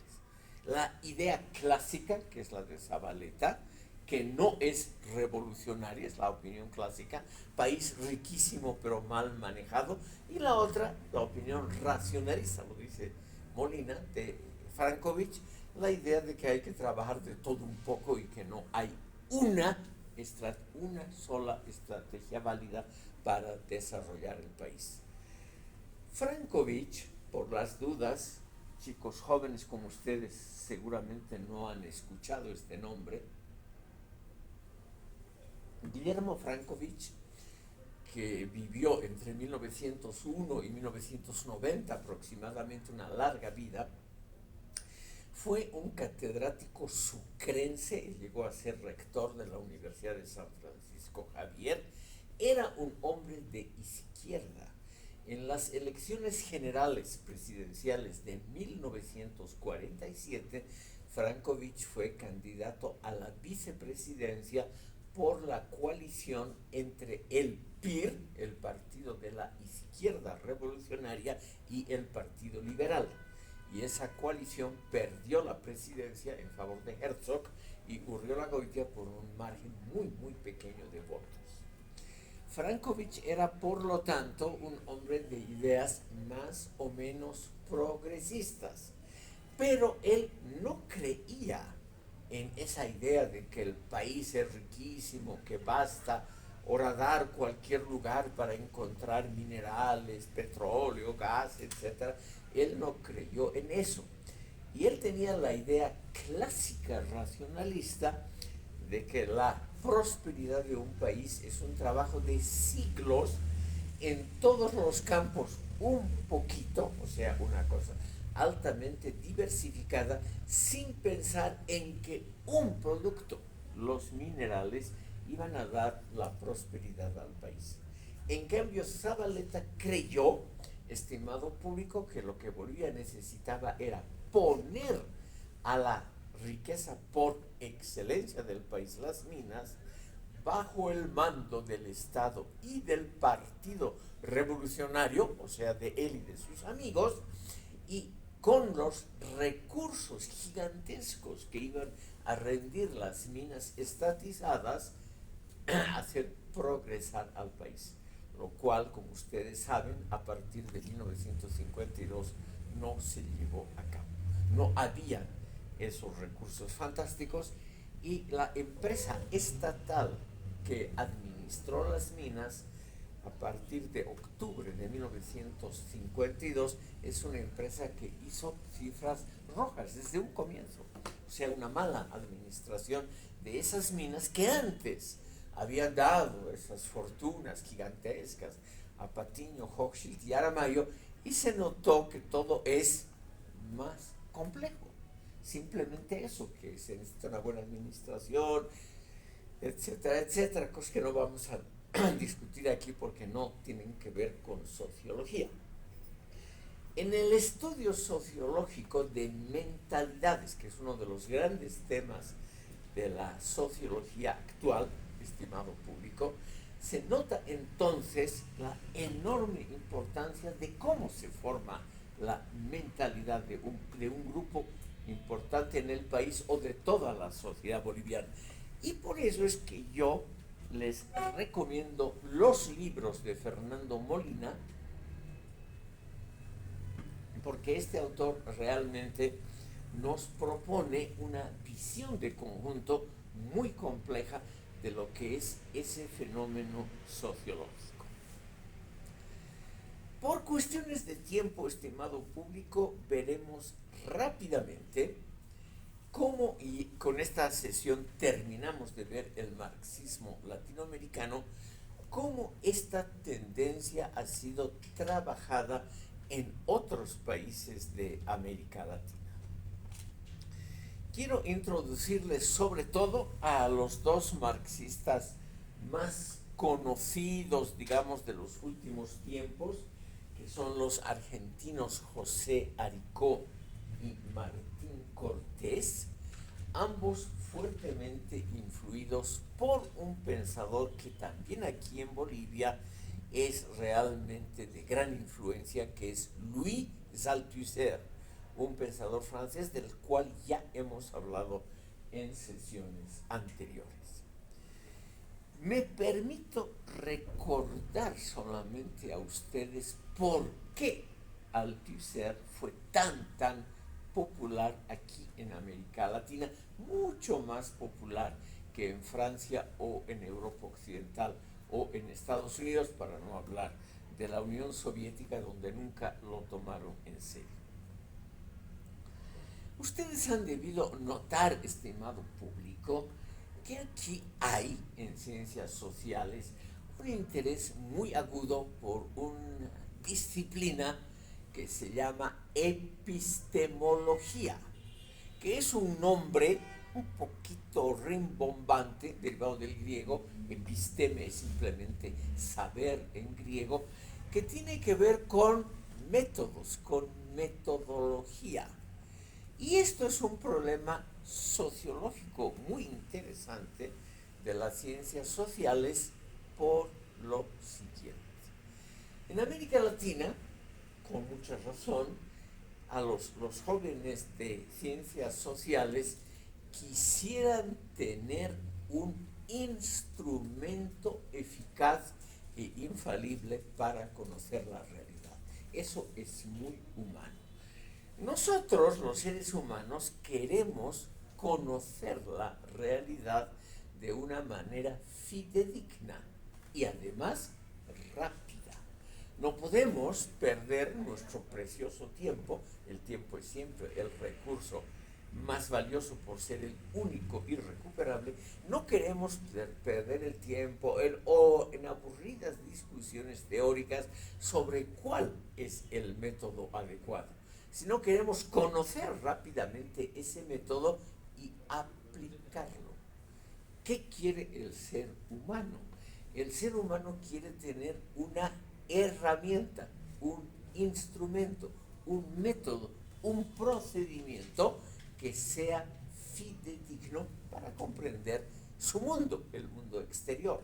La idea clásica, que es la de Zabaleta, que no es revolucionaria, es la opinión clásica, país riquísimo pero mal manejado, y la otra, la opinión racionalista, lo dice Molina, de Frankovich, la idea de que hay que trabajar de todo un poco y que no hay una sola estrategia válida para desarrollar el país. Frankovich, por las dudas, chicos jóvenes como ustedes seguramente no han escuchado este nombre, Guillermo Frankovich, que vivió entre 1901 y 1990 aproximadamente, una larga vida, fue un catedrático sucrense, llegó a ser rector de la Universidad de San Francisco Javier, era un hombre de izquierda. En las elecciones generales presidenciales de 1947, Frankovich fue candidato a la vicepresidencia por la coalición entre el PIR, el Partido de la Izquierda Revolucionaria, y el Partido Liberal. Y esa coalición perdió la presidencia en favor de Herzog y Urriola-Goitia por un margen muy, muy pequeño de votos. Frankovich era, por lo tanto, un hombre de ideas más o menos progresistas, pero él no creía en esa idea de que el país es riquísimo, que basta horadar cualquier lugar para encontrar minerales, petróleo, gas, etc. Él no creyó en eso. Y él tenía la idea clásica racionalista de que la prosperidad de un país es un trabajo de siglos en todos los campos, un poquito, o sea, una cosa altamente diversificada, sin pensar en que un producto, los minerales, iban a dar la prosperidad al país. En cambio, Zabaleta creyó, estimado público, que lo que Bolivia necesitaba era poner a la riqueza por excelencia del país, las minas, bajo el mando del Estado y del Partido Revolucionario, o sea, de él y de sus amigos, y con los recursos gigantescos que iban a rendir las minas estatizadas, hacer progresar al país. Lo cual, como ustedes saben, a partir de 1952 no se llevó a cabo. No había esos recursos fantásticos y la empresa estatal que administró las minas a partir de octubre de 1952 es una empresa que hizo cifras rojas desde un comienzo. O sea, una mala administración de esas minas que antes habían dado esas fortunas gigantescas a Patiño, Hochschild y Aramayo, y se notó que todo es más complejo. Simplemente eso, que se necesita una buena administración, etcétera, etcétera, cosas que no vamos a discutir aquí porque no tienen que ver con sociología. En el estudio sociológico de mentalidades, que es uno de los grandes temas de la sociología actual, estimado público, se nota entonces la enorme importancia de cómo se forma la mentalidad de un grupo importante en el país o de toda la sociedad boliviana. Y por eso es que yo les recomiendo los libros de Fernando Molina, porque este autor realmente nos propone una visión de conjunto muy compleja de lo que es ese fenómeno sociológico. Por cuestiones de tiempo, estimado público, veremos rápidamente cómo, y con esta sesión terminamos de ver el marxismo latinoamericano, cómo esta tendencia ha sido trabajada en otros países de América Latina. Quiero introducirles sobre todo a los dos marxistas más conocidos, digamos, de los últimos tiempos, que son los argentinos José Aricó y Martín Cortés, ambos fuertemente influidos por un pensador que también aquí en Bolivia es realmente de gran influencia, que es Louis Althusser, un pensador francés del cual ya hemos hablado en sesiones anteriores. Me permito recordar solamente a ustedes por qué Althusser fue tan popular aquí en América Latina, mucho más popular que en Francia o en Europa Occidental o en Estados Unidos, para no hablar de la Unión Soviética, donde nunca lo tomaron en serio. Ustedes han debido notar, estimado público, que aquí hay en ciencias sociales un interés muy agudo por una disciplina que se llama epistemología, que es un nombre un poquito rimbombante, derivado del griego. Episteme es simplemente saber en griego, que tiene que ver con métodos, con metodología. Y esto es un problema sociológico muy interesante de las ciencias sociales por lo siguiente. En América Latina, con mucha razón, a los jóvenes de ciencias sociales quisieran tener un instrumento eficaz e infalible para conocer la realidad. Eso es muy humano. Nosotros, los seres humanos, queremos conocer la realidad de una manera fidedigna y además rápida. No podemos perder nuestro precioso tiempo. El tiempo es siempre el recurso más valioso por ser el único irrecuperable. No queremos perder el tiempo en aburridas discusiones teóricas sobre cuál es el método adecuado, sino queremos conocer rápidamente ese método y aplicarlo. ¿Qué quiere el ser humano? El ser humano quiere tener una herramienta, un instrumento, un método, un procedimiento que sea fidedigno para comprender su mundo, el mundo exterior.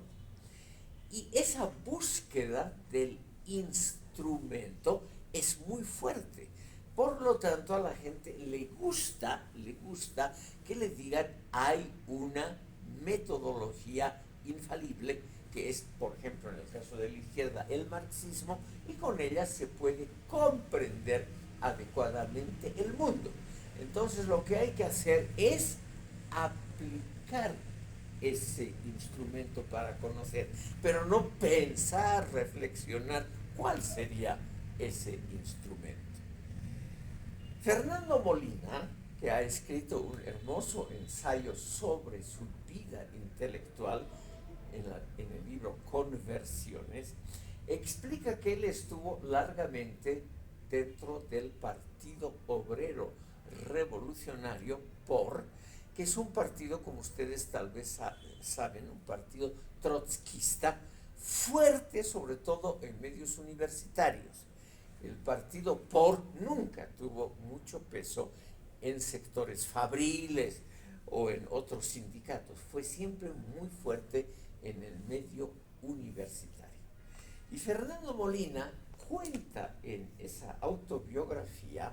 Y esa búsqueda del instrumento es muy fuerte. Por lo tanto, a la gente le gusta que le digan hay una metodología infalible, que es, por ejemplo, en el caso de la izquierda, el marxismo, y con ella se puede comprender adecuadamente el mundo. Entonces, lo que hay que hacer es aplicar ese instrumento para conocer, pero no pensar, reflexionar cuál sería ese instrumento. Fernando Molina, que ha escrito un hermoso ensayo sobre su vida intelectual en el libro Conversiones, explica que él estuvo largamente dentro del Partido Obrero Revolucionario que es un partido, como ustedes tal vez saben, un partido trotskista, fuerte sobre todo en medios universitarios. El partido nunca tuvo mucho peso en sectores fabriles o en otros sindicatos. Fue siempre muy fuerte en el medio universitario. Y Fernando Molina cuenta en esa autobiografía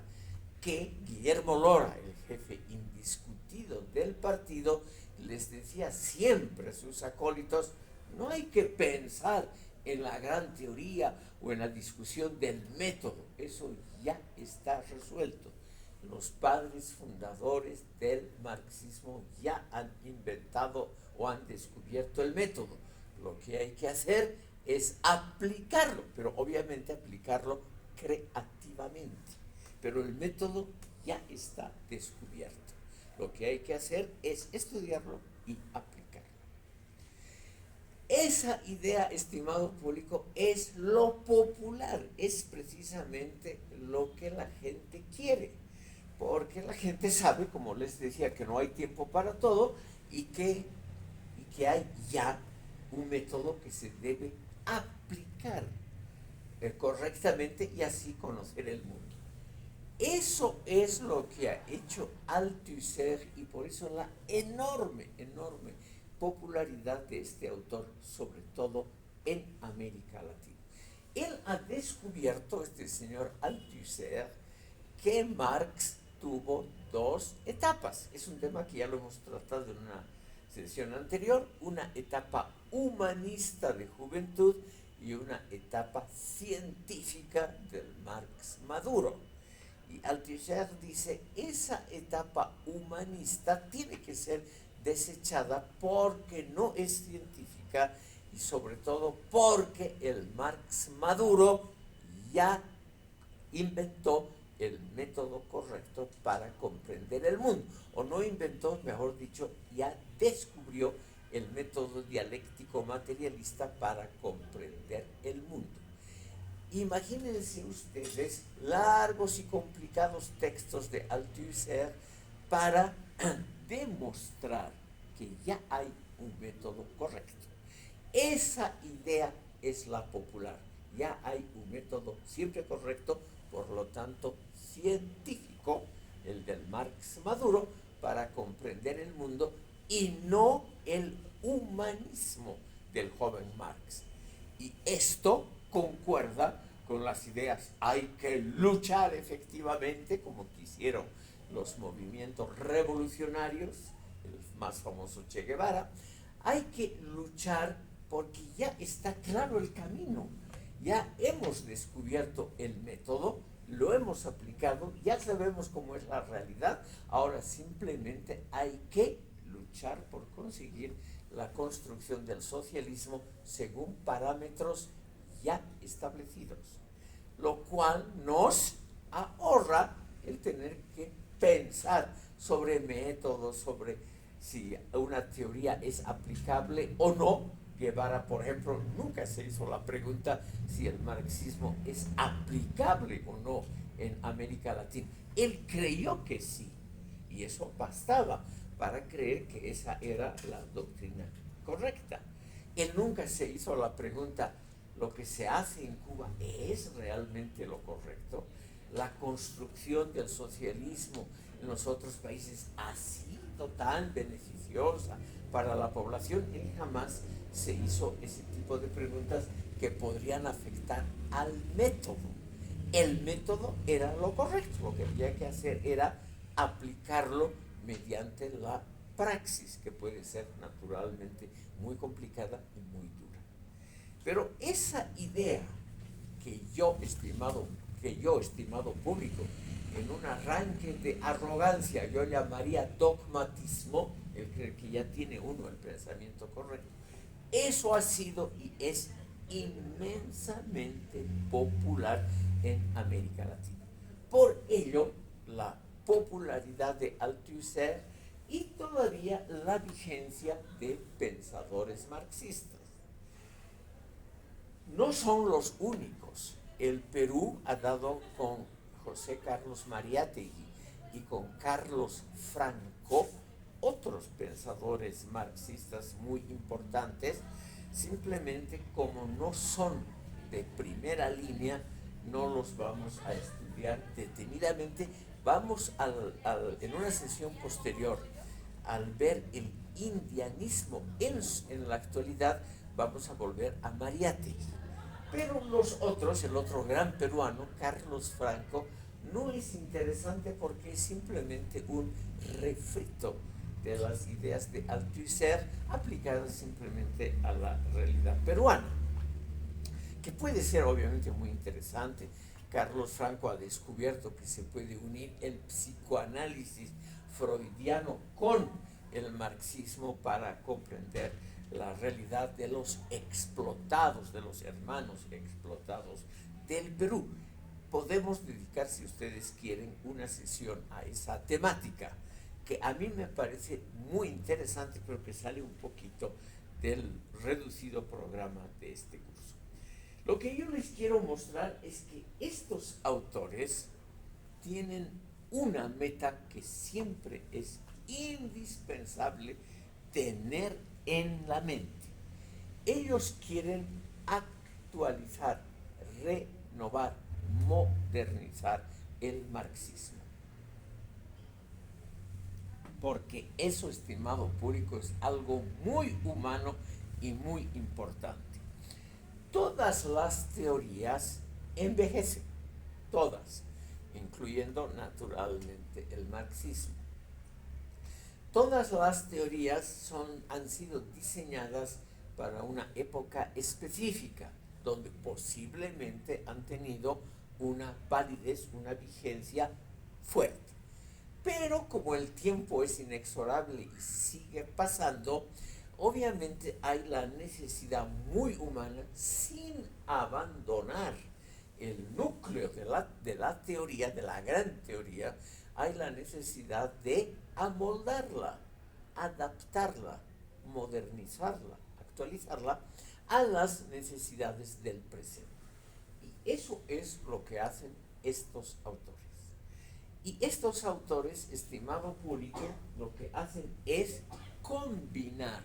que Guillermo Lora, el jefe indiscutido del partido, les decía siempre a sus acólitos: no hay que pensar en la gran teoría o en la discusión del método, eso ya está resuelto. Los padres fundadores del marxismo ya han inventado o han descubierto el método. Lo que hay que hacer es aplicarlo, pero obviamente aplicarlo creativamente. Pero el método ya está descubierto. Lo que hay que hacer es estudiarlo y aplicarlo. Esa idea, estimado público, es lo popular, es precisamente lo que la gente quiere, porque la gente sabe, como les decía, que no hay tiempo para todo y que hay ya un método que se debe aplicar correctamente y así conocer el mundo. Eso es lo que ha hecho Althusser y por eso la enorme popularidad de este autor, sobre todo en América Latina. Él ha descubierto, este señor Althusser, que Marx tuvo dos etapas. Es un tema que ya lo hemos tratado en una sesión anterior: una etapa humanista de juventud y una etapa científica del Marx maduro. Y Althusser dice: esa etapa humanista tiene que ser desechada porque no es científica y sobre todo porque el Marx maduro ya inventó el método correcto para comprender el mundo, o no inventó, mejor dicho, ya descubrió el método dialéctico materialista para comprender el mundo. Imagínense ustedes largos y complicados textos de Althusser para demostrar que ya hay un método correcto. Esa idea es la popular. Ya hay un método siempre correcto, por lo tanto científico, el del Marx maduro, para comprender el mundo, y no el humanismo del joven Marx. Y esto concuerda con las ideas: hay que luchar efectivamente, como quisieron los movimientos revolucionarios, el más famoso Che Guevara. Hay que luchar porque ya está claro el camino, ya hemos descubierto el método, lo hemos aplicado, ya sabemos cómo es la realidad, ahora simplemente hay que luchar por conseguir la construcción del socialismo según parámetros ya establecidos, lo cual nos ahorra el tener que pensar sobre métodos, sobre si una teoría es aplicable o no. Guevara, por ejemplo, nunca se hizo la pregunta si el marxismo es aplicable o no en América Latina. Él creyó que sí, y eso bastaba para creer que esa era la doctrina correcta. Él nunca se hizo la pregunta, ¿lo que se hace en Cuba es realmente lo correcto? ¿La construcción del socialismo en los otros países ha sido tan beneficiosa para la población? Él jamás se hizo ese tipo de preguntas que podrían afectar al método. El método era lo correcto, lo que había que hacer era aplicarlo mediante la praxis, que puede ser naturalmente muy complicada y muy dura. Pero esa idea que yo, estimado público, en un arranque de arrogancia, yo llamaría dogmatismo, el que ya tiene uno el pensamiento correcto, eso ha sido y es inmensamente popular en América Latina. Por ello, la popularidad de Althusser y todavía la vigencia de pensadores marxistas. No son los únicos. El Perú ha dado con José Carlos Mariátegui y con Carlos Franco otros pensadores marxistas muy importantes. Simplemente, como no son de primera línea, no los vamos a estudiar detenidamente. Vamos en una sesión posterior, al ver el indianismo en la actualidad, vamos a volver a Mariátegui. Pero los otros, el otro gran peruano, Carlos Franco, no es interesante porque es simplemente un refrito de las ideas de Althusser aplicadas simplemente a la realidad peruana, que puede ser obviamente muy interesante. Carlos Franco ha descubierto que se puede unir el psicoanálisis freudiano con el marxismo para comprender la realidad de los explotados, de los hermanos explotados del Perú. Podemos dedicar, si ustedes quieren, una sesión a esa temática, que a mí me parece muy interesante, pero que sale un poquito del reducido programa de este curso. Lo que yo les quiero mostrar es que estos autores tienen una meta que siempre es indispensable tener en la mente. Ellos quieren actualizar, renovar, modernizar el marxismo. Porque eso, estimado público, es algo muy humano y muy importante. Todas las teorías envejecen, todas, incluyendo naturalmente el marxismo. Todas las teorías han sido diseñadas para una época específica, donde posiblemente han tenido una validez, una vigencia fuerte. Pero como el tiempo es inexorable y sigue pasando, obviamente hay la necesidad muy humana, sin abandonar el núcleo de la teoría, de la gran teoría, hay la necesidad de amoldarla, adaptarla, modernizarla, actualizarla a las necesidades del presente. Y eso es lo que hacen estos autores. Y estos autores, estimado público, lo que hacen es combinar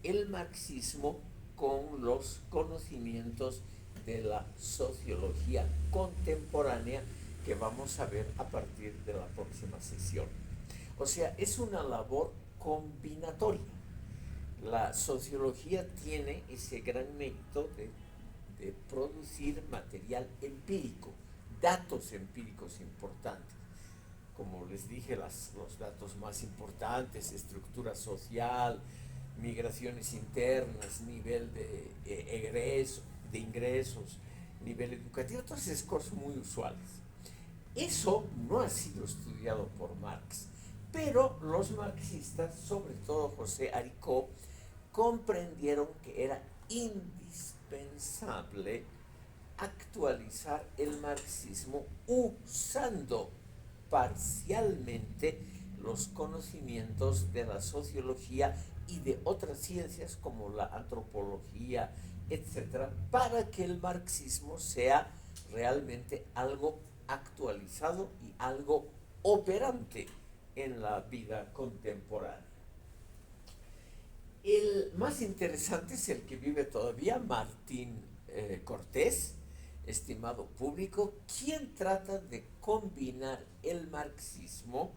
el marxismo con los conocimientos de la sociología contemporánea que vamos a ver a partir de la próxima sesión. O sea, es una labor combinatoria. La sociología tiene ese gran mérito de producir material empírico, datos empíricos importantes. Como les dije, los datos más importantes: estructura social, migraciones internas, nivel de ingresos, nivel educativo, todas esas cosas muy usuales. Eso no ha sido estudiado por Marx, pero los marxistas, sobre todo José Aricó, comprendieron que era indispensable actualizar el marxismo usando parcialmente los conocimientos de la sociología y de otras ciencias como la antropología, etcétera, para que el marxismo sea realmente algo actualizado y algo operante en la vida contemporánea. El más interesante es el que vive todavía, Martín Cortés, estimado público, quien trata de combinar el marxismo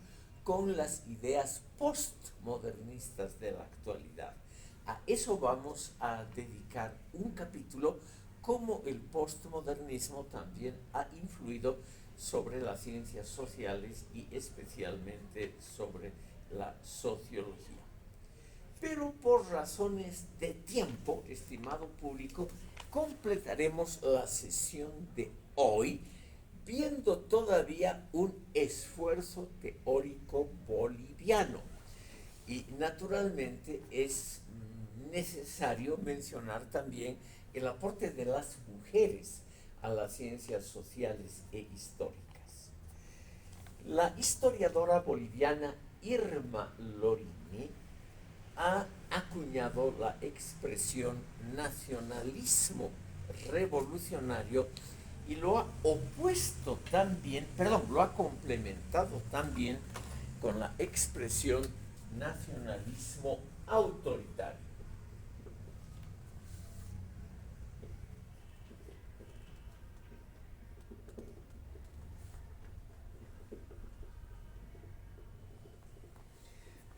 con las ideas postmodernistas de la actualidad. A eso vamos a dedicar un capítulo, cómo el postmodernismo también ha influido sobre las ciencias sociales y especialmente sobre la sociología. Pero por razones de tiempo, estimado público, completaremos la sesión de hoy viendo todavía un esfuerzo teórico boliviano. Y naturalmente es necesario mencionar también el aporte de las mujeres a las ciencias sociales e históricas. La historiadora boliviana Irma Lorini ha acuñado la expresión nacionalismo revolucionario y lo ha opuesto también, perdón, lo ha complementado también con la expresión nacionalismo autoritario.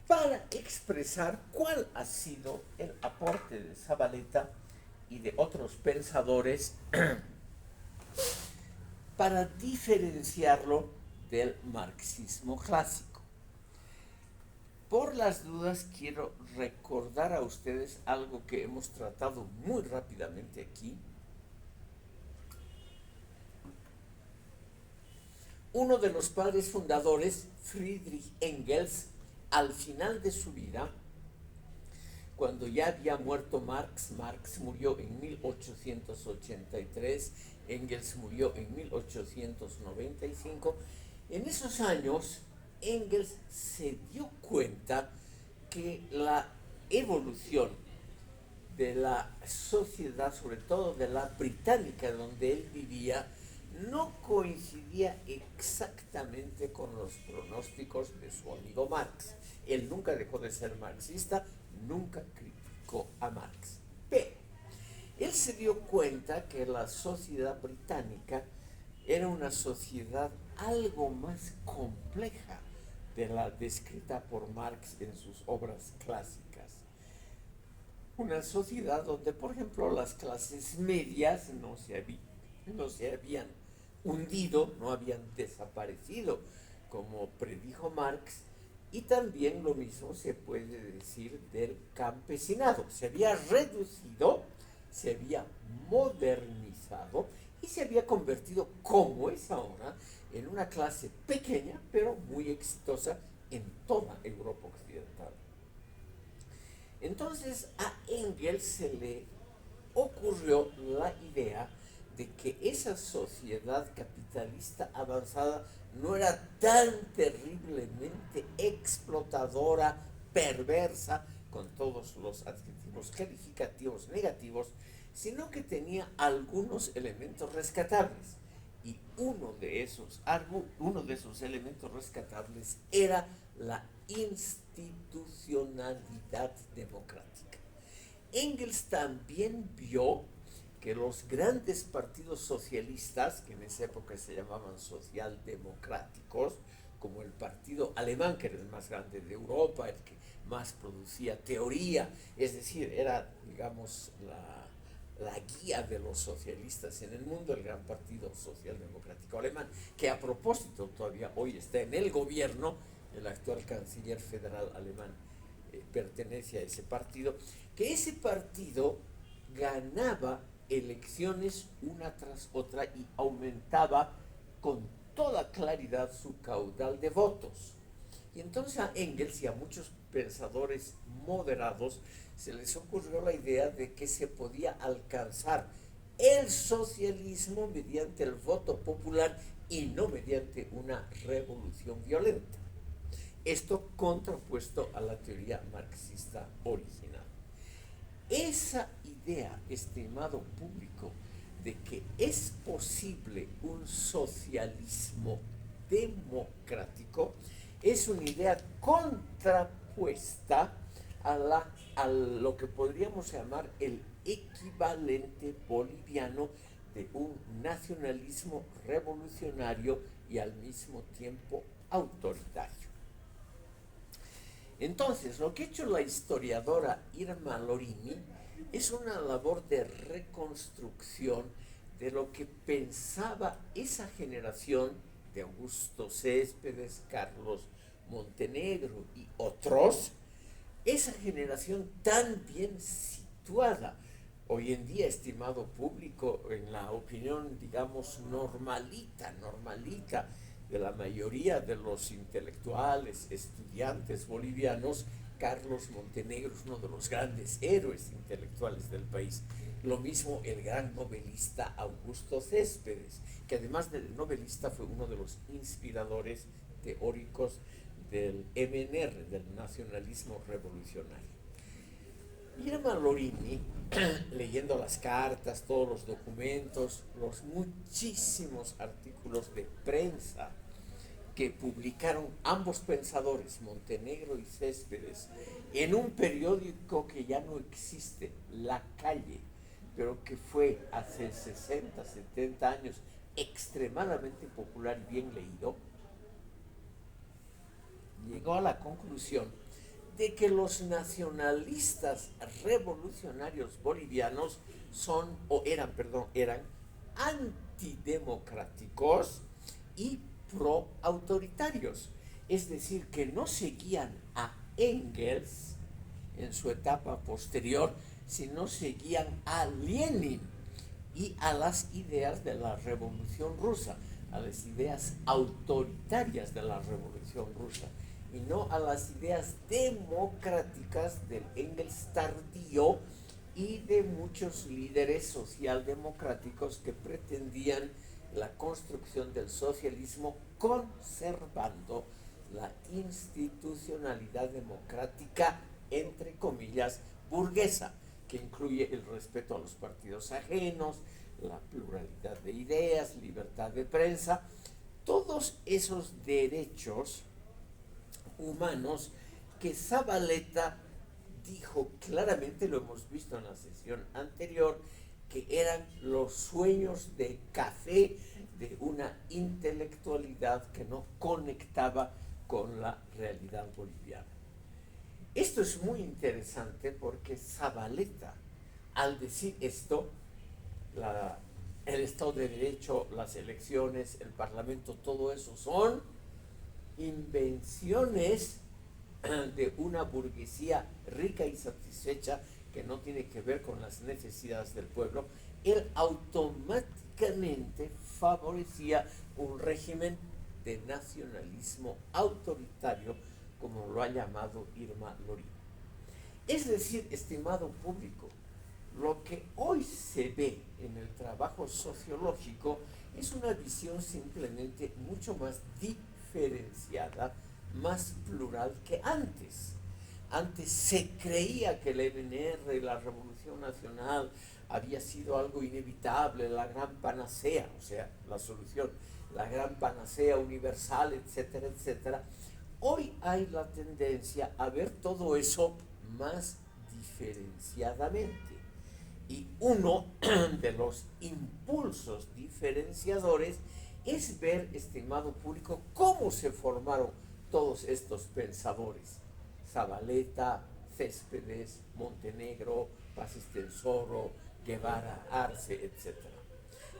Para expresar cuál ha sido el aporte de Zabaleta y de otros pensadores para diferenciarlo del marxismo clásico. Por las dudas quiero recordar a ustedes algo que hemos tratado muy rápidamente aquí. Uno de los padres fundadores, Friedrich Engels, al final de su vida, cuando ya había muerto Marx murió en 1883, Engels murió en 1895, en esos años Engels se dio cuenta que la evolución de la sociedad, sobre todo de la británica donde él vivía, no coincidía exactamente con los pronósticos de su amigo Marx. Él nunca dejó de ser marxista, nunca criticó a Marx. Pero él se dio cuenta que la sociedad británica era una sociedad algo más compleja de la descrita por Marx en sus obras clásicas. Una sociedad donde, por ejemplo, las clases medias no se habían hundido, no habían desaparecido, como predijo Marx, y también lo mismo se puede decir del campesinado. Se había reducido, se había modernizado y se había convertido, como es ahora, en una clase pequeña pero muy exitosa en toda Europa occidental. Entonces a Engels se le ocurrió la idea de que esa sociedad capitalista avanzada no era tan terriblemente explotadora, perversa, con todos los adjetivos calificativos negativos, sino que tenía algunos elementos rescatables. Y uno de esos elementos rescatables era la institucionalidad democrática. Engels también vio que los grandes partidos socialistas, que en esa época se llamaban socialdemocráticos, como el partido alemán, que era el más grande de Europa, el que más producía teoría, es decir, era, digamos, la guía de los socialistas en el mundo, el gran partido socialdemocrático alemán, que a propósito todavía hoy está en el gobierno, el actual canciller federal alemán pertenece a ese partido, que ese partido ganaba elecciones una tras otra y aumentaba con toda claridad su caudal de votos. Y entonces a Engels y a muchos pensadores moderados se les ocurrió la idea de que se podía alcanzar el socialismo mediante el voto popular y no mediante una revolución violenta. Esto contrapuesto a la teoría marxista original. Esa idea, estimado público, de que es posible un socialismo democrático, es una idea contrapuesta a lo que podríamos llamar el equivalente boliviano de un nacionalismo revolucionario y al mismo tiempo autoritario. Entonces, lo que ha hecho la historiadora Irma Lorini es una labor de reconstrucción de lo que pensaba esa generación de Augusto Céspedes, Carlos Montenegro y otros, esa generación tan bien situada hoy en día, estimado público, en la opinión, digamos, normalita de la mayoría de los intelectuales, estudiantes bolivianos. Carlos Montenegro es uno de los grandes héroes intelectuales del país. Lo mismo el gran novelista Augusto Céspedes, que además de novelista fue uno de los inspiradores teóricos del MNR, del nacionalismo revolucionario. Irma Lorini, leyendo las cartas, todos los documentos, los muchísimos artículos de prensa que publicaron ambos pensadores, Montenegro y Céspedes, en un periódico que ya no existe, La Calle, pero que fue hace 60, 70 años extremadamente popular y bien leído, llegó a la conclusión de que los nacionalistas revolucionarios bolivianos eran antidemocráticos y proautoritarios, es decir, que no seguían a Engels en su etapa posterior, sino seguían a Lenin y a las ideas de la Revolución Rusa, a las ideas autoritarias de la Revolución Rusa, y no a las ideas democráticas del Engels tardío y de muchos líderes socialdemocráticos que pretendían la construcción del socialismo conservando la institucionalidad democrática, entre comillas, burguesa, que incluye el respeto a los partidos ajenos, la pluralidad de ideas, libertad de prensa, todos esos derechos humanos que Zavaleta dijo claramente, lo hemos visto en la sesión anterior, que eran los sueños de café de una intelectualidad que no conectaba con la realidad boliviana. Esto es muy interesante porque Zavaleta, al decir esto, el Estado de Derecho, las elecciones, el Parlamento, todo eso son invenciones de una burguesía rica y satisfecha que no tiene que ver con las necesidades del pueblo. Él automáticamente favorecía un régimen de nacionalismo autoritario, como lo ha llamado Irma Lorini. Es decir, estimado público, lo que hoy se ve en el trabajo sociológico es una visión simplemente mucho más diferenciada, más plural que antes. Antes se creía que el MNR, la Revolución Nacional, había sido algo inevitable, la gran panacea, o sea, la solución, la gran panacea universal, etcétera, etcétera. Hoy hay la tendencia a ver todo eso más diferenciadamente. Y uno de los impulsos diferenciadores es ver, estimado público, cómo se formaron todos estos pensadores. Zavaleta, Céspedes, Montenegro, Paz Estenssoro, Guevara, Arce, etc.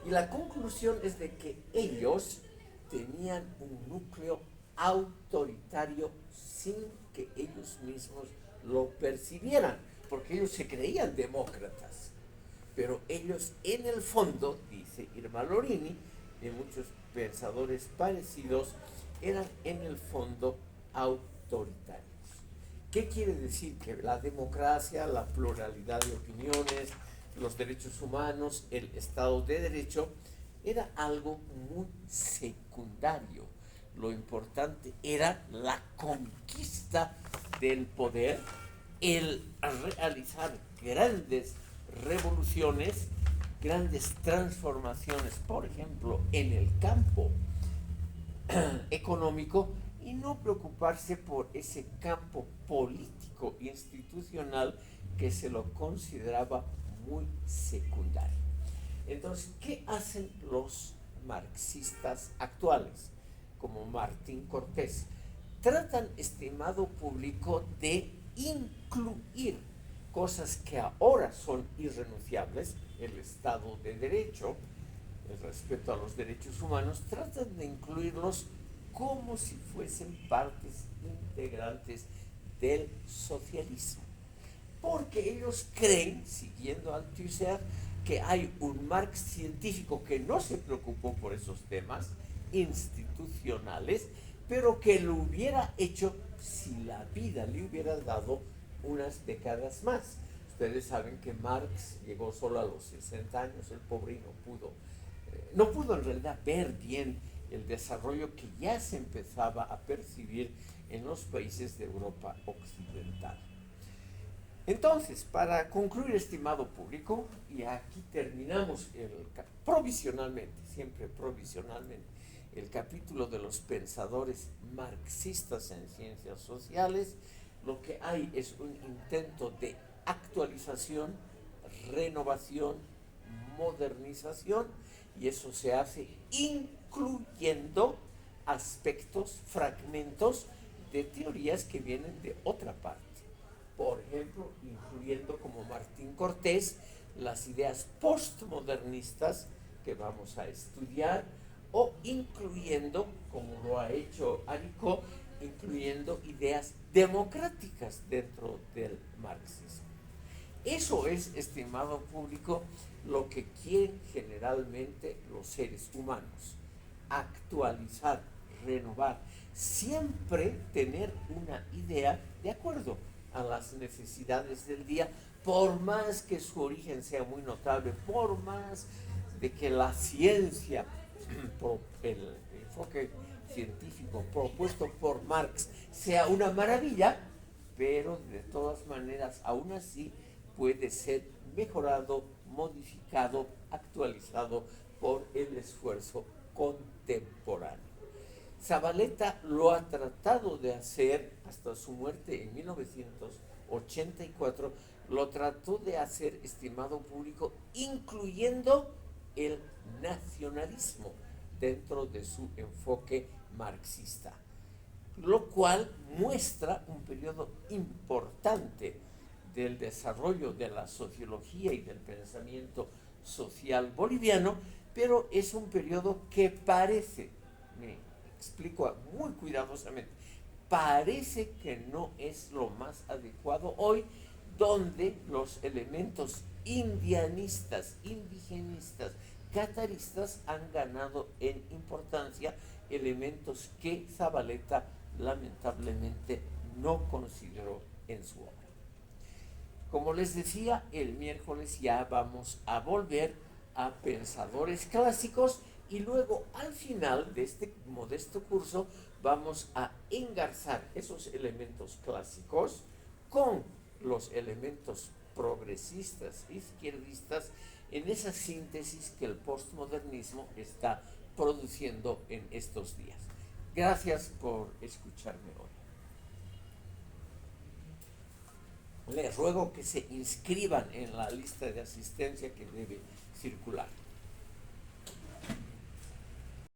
Y la conclusión es de que ellos tenían un núcleo autoritario sin que ellos mismos lo percibieran, porque ellos se creían demócratas. Pero ellos en el fondo, dice Irma Lorini, de muchos pensadores parecidos eran en el fondo autoritarios. ¿Qué quiere decir? Que la democracia, la pluralidad de opiniones, los derechos humanos, el Estado de Derecho, era algo muy secundario. Lo importante era la conquista del poder, el realizar grandes revoluciones, grandes transformaciones, por ejemplo, en el campo económico, y no preocuparse por ese campo político institucional que se lo consideraba muy secundario. Entonces, ¿qué hacen los marxistas actuales, como Martín Cortés? Tratan, estimado público, de incluir cosas que ahora son irrenunciables, el Estado de Derecho, el respeto a los derechos humanos, tratan de incluirlos como si fuesen partes integrantes del socialismo. Porque ellos creen, siguiendo a Althusser, que hay un Marx científico que no se preocupó por esos temas institucionales, pero que lo hubiera hecho si la vida le hubiera dado unas décadas más. Ustedes saben que Marx llegó solo a los 60 años, el pobre, y no pudo en realidad ver bien el desarrollo que ya se empezaba a percibir en los países de Europa occidental. Entonces, para concluir, estimado público, y aquí terminamos provisionalmente, siempre provisionalmente, el capítulo de los pensadores marxistas en ciencias sociales, lo que hay es un intento de actualización, renovación, modernización, y eso se hace incluyendo aspectos, fragmentos de teorías que vienen de otra parte. Por ejemplo, incluyendo, como Martín Cortés, las ideas postmodernistas que vamos a estudiar, o incluyendo, como lo ha hecho Aricó, incluyendo ideas democráticas dentro del marxismo. Eso es, estimado público, lo que quieren generalmente los seres humanos: actualizar, renovar, siempre tener una idea de acuerdo a las necesidades del día, por más que su origen sea muy notable, por más de que la ciencia, el enfoque científico propuesto por Marx, sea una maravilla, pero de todas maneras, aún así, puede ser mejorado, modificado, actualizado por el esfuerzo contemporáneo. Zabaleta lo ha tratado de hacer hasta su muerte en 1984, lo trató de hacer, estimado público, incluyendo el nacionalismo dentro de su enfoque marxista, lo cual muestra un periodo importante del desarrollo de la sociología y del pensamiento social boliviano, pero es un periodo que parece, me explico muy cuidadosamente, parece que no es lo más adecuado hoy, donde los elementos indianistas, indigenistas, cataristas han ganado en importancia, elementos que Zabaleta lamentablemente no consideró en su obra. Como les decía, el miércoles ya vamos a volver a pensadores clásicos, y luego al final de este modesto curso vamos a engarzar esos elementos clásicos con los elementos progresistas, izquierdistas, en esa síntesis que el postmodernismo está produciendo en estos días. Gracias por escucharme hoy. Les ruego que se inscriban en la lista de asistencia que debe circular.